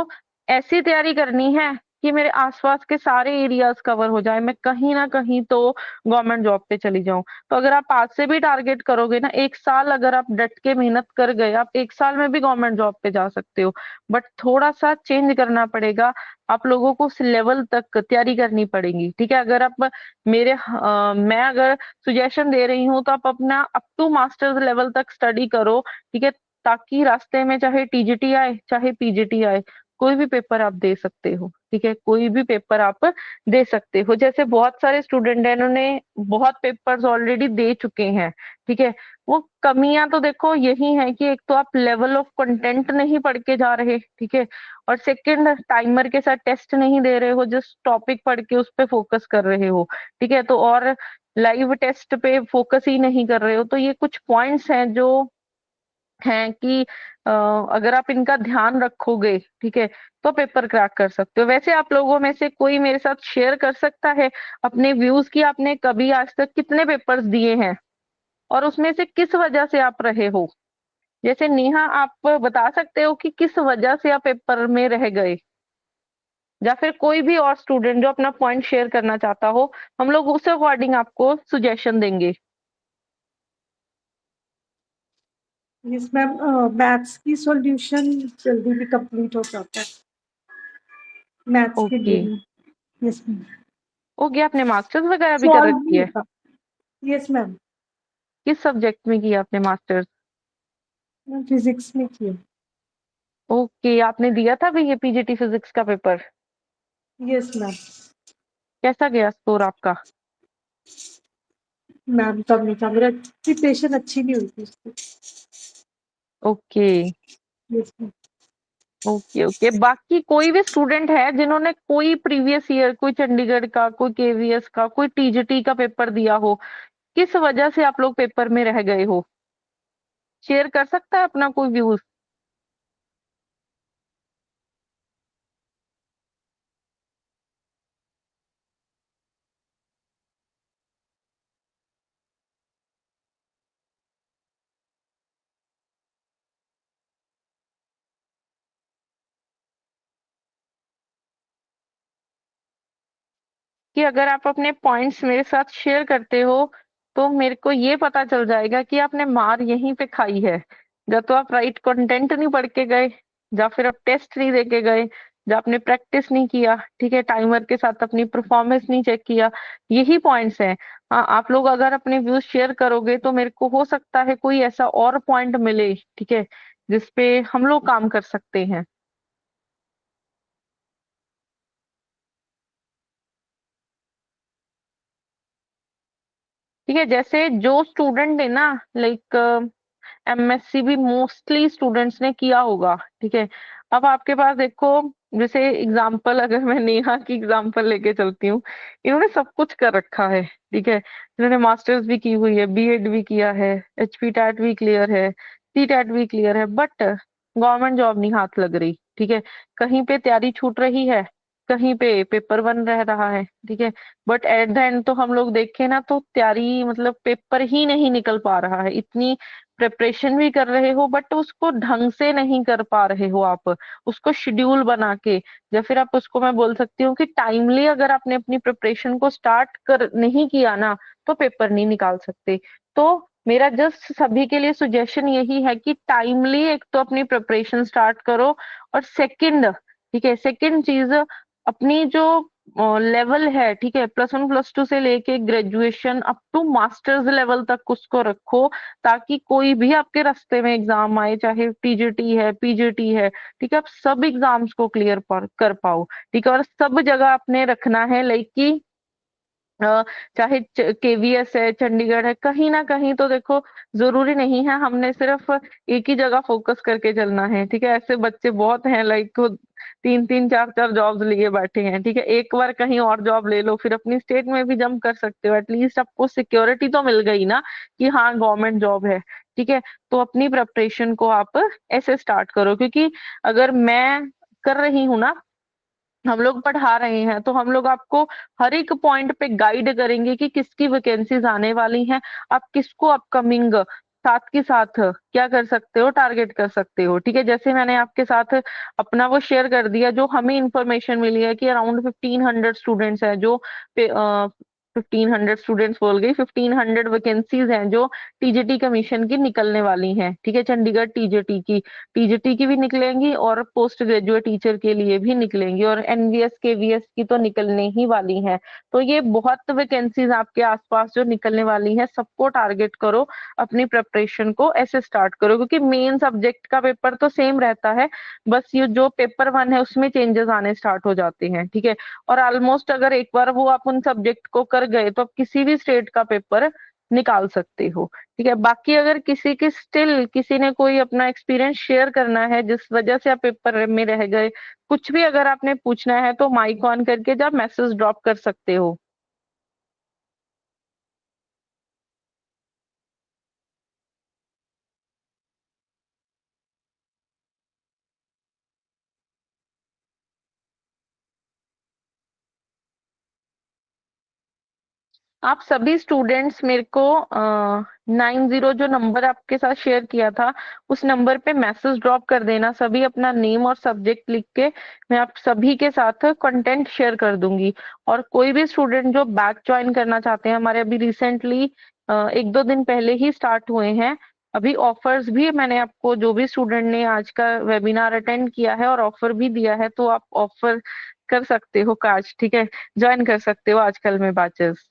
ऐसी तैयारी करनी है कि मेरे आसपास के सारे एरियाज कवर हो जाए, मैं कहीं ना कहीं तो गवर्नमेंट जॉब पे चली जाऊं। तो अगर आप आज से भी टारगेट करोगे ना, 1 साल अगर आप डट के मेहनत कर गए, आप 1 साल में भी गवर्नमेंट जॉब पे जा सकते हो। बट थोड़ा सा चेंज करना पड़ेगा, आप लोगों को उस लेवल तक तैयारी करनी पड़ेगी, ठीक है। अगर आप मैं अगर सुजेशन दे रही हूँ तो आप अपना अप टू मास्टर्स लेवल तक स्टडी करो, ठीक है, ताकि रास्ते में चाहे टीजीटी आए चाहे पीजीटी आए, कोई भी पेपर आप दे सकते हो, ठीक है, कोई भी पेपर आप दे सकते हो। जैसे बहुत सारे स्टूडेंट हैं, इन्होंने बहुत पेपर्स ऑलरेडी दे चुके हैं, ठीक है। वो कमियां तो देखो यही है कि एक तो आप लेवल ऑफ कंटेंट नहीं पढ़ के जा रहे, ठीक है, और सेकंड टाइमर के साथ टेस्ट नहीं दे रहे हो, जस्ट टॉपिक पढ़ के उस पे फोकस कर रहे हो, ठीक है, तो और लाइव टेस्ट पे फोकस ही नहीं कर रहे हो। तो ये कुछ पॉइंट्स हैं जो हैं कि अगर आप इनका ध्यान रखोगे, ठीक है, तो पेपर क्रैक कर सकते हो। वैसे आप लोगों में से कोई मेरे साथ शेयर कर सकता है अपने व्यूज की, आपने कभी आज तक कितने पेपर्स दिए हैं और उसमें से किस वजह से आप रहे हो? जैसे नेहा, आप बता सकते हो कि किस वजह से आप पेपर में रह गए, या फिर कोई भी और स्टूडेंट जो अपना पॉइंट शेयर करना चाहता हो, हम लोग उस अकॉर्डिंग आपको सुजेशन देंगे। Yes ma'am. मैथ्स की सॉल्यूशन जल्दी भी कंप्लीट हो जाता है मैथ्स के ओके, लिए में। Yes ma'am. ओके, आपने मास्टर्स वगैरह भी कर सॉल्व रखी नहीं है? होता। Yes ma'am. किस सब्जेक्ट में किया आपने मास्टर्स? मैं फिजिक्स में किया। ओके, आपने दिया था भी ये पीजीटी फिजिक्स का पेपर? Yes ma'am. कैसा गया स्कोर आपका? मैम कम नहीं था, मेरा प्रिपरेशन अच्छी नहीं हुई थी उसकी। Okay yes ma'am. Okay okay. बाकी कोई भी स्टूडेंट है जिन्होंने कोई प्रीवियस ईयर, कोई चंडीगढ़ का, कोई केवीएस का, कोई टीजीटी का पेपर दिया हो, किस वजह से आप लोग पेपर में रह गए हो, शेयर कर सकता है अपना कोई व्यूज? कि अगर आप अपने पॉइंट्स मेरे साथ शेयर करते हो तो मेरे को ये पता चल जाएगा कि आपने मार यहीं पे खाई है। या तो आप राइट कंटेंट नहीं पढ़ के गए, या फिर आप टेस्ट नहीं दे के गए, या आपने प्रैक्टिस नहीं किया, ठीक है, टाइमर के साथ अपनी परफॉर्मेंस नहीं चेक किया। यही पॉइंट्स हैं। हाँ, आप लोग अगर अपने व्यूज शेयर करोगे तो मेरे को हो सकता है कोई ऐसा और पॉइंट मिले, ठीक है, जिसपे हम लोग काम कर सकते हैं। ठीक है, जैसे जो स्टूडेंट है ना, लाइक एमएससी भी मोस्टली स्टूडेंट्स ने किया होगा, ठीक है। अब आपके पास देखो, जैसे एग्जांपल अगर मैं नेहा की एग्जांपल लेके चलती हूँ, इन्होंने सब कुछ कर रखा है, ठीक है। इन्होंने मास्टर्स भी की हुई है, बीएड भी किया है, एचपी टैट भी क्लियर है, सी टैट भी क्लियर है, बट गवर्नमेंट जॉब नहीं हाथ लग रही, ठीक है। कहीं पे तैयारी छूट रही है, कहीं पे पेपर वन रह रहा है, ठीक है। बट एट द एंड तो हम लोग देखें ना तो तैयारी मतलब पेपर ही नहीं निकल पा रहा है। इतनी प्रिपरेशन भी कर रहे हो बट उसको ढंग से नहीं कर पा रहे हो आप, उसको शेड्यूल बना के, या फिर आप उसको, मैं बोल सकती हूँ कि टाइमली अगर आपने अपनी प्रिपरेशन को स्टार्ट कर नहीं किया ना तो पेपर नहीं निकाल सकते। तो मेरा जस्ट सभी के लिए सुजेशन यही है कि टाइमली एक तो अपनी प्रिपरेशन स्टार्ट करो, और सेकंड, ठीक है, सेकंड चीज, अपनी जो लेवल है, ठीक है, प्लस वन प्लस टू से लेके graduation up to masters level तक उसको रखो, ताकि कोई भी आपके रास्ते में एग्जाम आए, चाहे टीजीटी है, पीजीटी है, ठीक है, आप सब एग्जाम्स को क्लियर कर पाओ, ठीक है। और सब जगह आपने रखना है, लाइक कि अ, चाहे केवीएस है, चंडीगढ़ है, कहीं ना कहीं तो देखो, जरूरी नहीं है हमने सिर्फ एक ही जगह फोकस करके चलना है, ठीक है। ऐसे बच्चे बहुत हैं, लाइक वो तीन तीन चार चार जॉब्स लिए बैठे हैं, ठीक है। एक बार कहीं और जॉब ले लो, फिर अपनी स्टेट में भी जंप कर सकते हो, एटलीस्ट आपको सिक्योरिटी तो मिल गई ना कि हाँ गवर्नमेंट जॉब है, ठीक है। तो अपनी प्रिपरेशन को आप ऐसे स्टार्ट करो, क्योंकि अगर मैं कर रही हूँ ना, हम लोग पढ़ा रहे हैं, तो हम लोग आपको हर एक पॉइंट पे गाइड करेंगे कि किसकी वैकेंसीज आने वाली हैं, आप किसको अपकमिंग साथ के साथ क्या कर सकते हो, टारगेट कर सकते हो, ठीक है। जैसे मैंने आपके साथ अपना वो शेयर कर दिया, जो हमें इंफॉर्मेशन मिली है कि अराउंड 1500 स्टूडेंट्स हैं जो 1500 स्टूडेंट्स बोल गई, 1500 वैकेंसीज हैं जो टीजीटी कमीशन की निकलने वाली हैं, ठीक है। चंडीगढ़ टीजीटी की भी निकलेंगी, और पोस्ट ग्रेजुएट टीचर के लिए भी निकलेंगी, और एनवीएस केवीएस की तो निकलने ही वाली हैं। तो ये बहुत वैकेंसीज आपके आसपास जो निकलने वाली हैं, सबको टारगेट करो, अपनी प्रिपरेशन को ऐसे स्टार्ट करो, क्योंकि मेन सब्जेक्ट का पेपर तो सेम रहता है, बस ये जो पेपर वन है उसमें चेंजेस आने स्टार्ट हो जाते हैं, ठीक है। और ऑलमोस्ट अगर एक बार वो आप उन सब्जेक्ट को कर गए तो आप किसी भी स्टेट का पेपर निकाल सकते हो, ठीक है। बाकी अगर किसी की स्टिल किसी ने कोई अपना एक्सपीरियंस शेयर करना है जिस वजह से आप पेपर में रह गए, कुछ भी अगर आपने पूछना है तो माइक ऑन करके जब मैसेज ड्रॉप कर सकते हो। आप सभी स्टूडेंट्स मेरे को 90 जो नंबर आपके साथ शेयर किया था उस नंबर पे मैसेज ड्रॉप कर देना, सभी अपना नेम और सब्जेक्ट लिख के, मैं आप सभी के साथ कंटेंट शेयर कर दूंगी। और कोई भी स्टूडेंट जो बैच ज्वाइन करना चाहते हैं, हमारे अभी रिसेंटली एक दो दिन पहले ही स्टार्ट हुए हैं, अभी ऑफर्स भी मैंने आपको, जो भी स्टूडेंट ने आज का वेबिनार अटेंड किया है और ऑफर भी दिया है, तो आप ऑफर कर सकते हो काश, ठीक है, ज्वाइन कर सकते हो आजकल में बैचेस।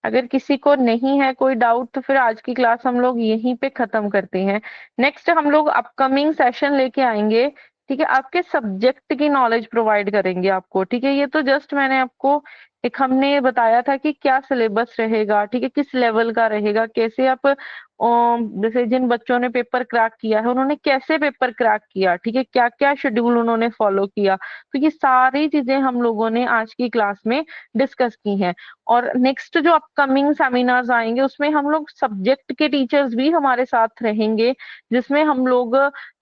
अगर किसी को नहीं है कोई डाउट तो फिर आज की क्लास हम लोग यहीं पे खत्म करते हैं। नेक्स्ट हम लोग अपकमिंग सेशन लेके आएंगे, ठीक है, आपके सब्जेक्ट की नॉलेज प्रोवाइड करेंगे आपको, ठीक है। ये तो जस्ट मैंने आपको एक हमने बताया था कि क्या सिलेबस रहेगा, ठीक है, किस लेवल का रहेगा, कैसे आप जैसे जिन बच्चों ने पेपर क्रैक किया है उन्होंने कैसे पेपर क्रैक किया, ठीक है, क्या क्या शेड्यूल उन्होंने फॉलो किया, तो ये सारी चीजें हम लोगों ने आज की क्लास में डिस्कस की हैं। और नेक्स्ट जो अपकमिंग सेमिनार्स आएंगे उसमें हम लोग सब्जेक्ट के टीचर्स भी हमारे साथ रहेंगे, जिसमें हम लोग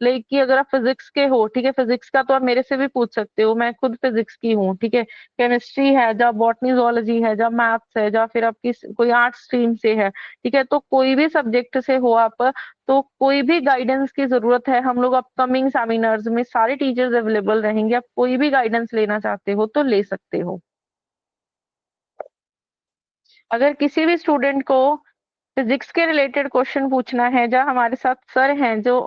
लाइक कि अगर आप फिजिक्स के हो, ठीक है, फिजिक्स का तो आप मेरे से भी पूछ सकते हो, मैं खुद फिजिक्स की हूँ, ठीक है, केमिस्ट्री है, जब बॉटनी जोलॉजी है, जब मैथ्स है, जब फिर आपकी कोई आर्ट स्ट्रीम से है, ठीक है, तो कोई भी सब्जेक्ट से हो आप, तो कोई भी गाइडेंस की जरूरत है, हम लोग अपकमिंग सेमिनार्स में सारे टीचर्स अवेलेबल रहेंगे, आप कोई भी गाइडेंस लेना चाहते हो तो ले सकते हो। अगर किसी भी स्टूडेंट को फिजिक्स के रिलेटेड क्वेश्चन पूछना है, जहाँ हमारे साथ सर हैं जो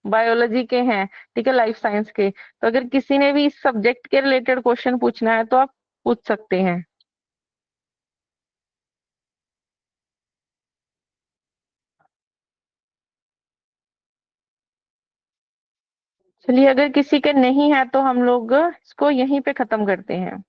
बायोलॉजी के हैं, ठीक है, लाइफ साइंस के, तो अगर किसी ने भी इस सब्जेक्ट के रिलेटेड क्वेश्चन पूछना है तो आप पूछ सकते हैं। चलिए, अगर किसी के नहीं है तो हम लोग इसको यहीं पे खत्म करते हैं।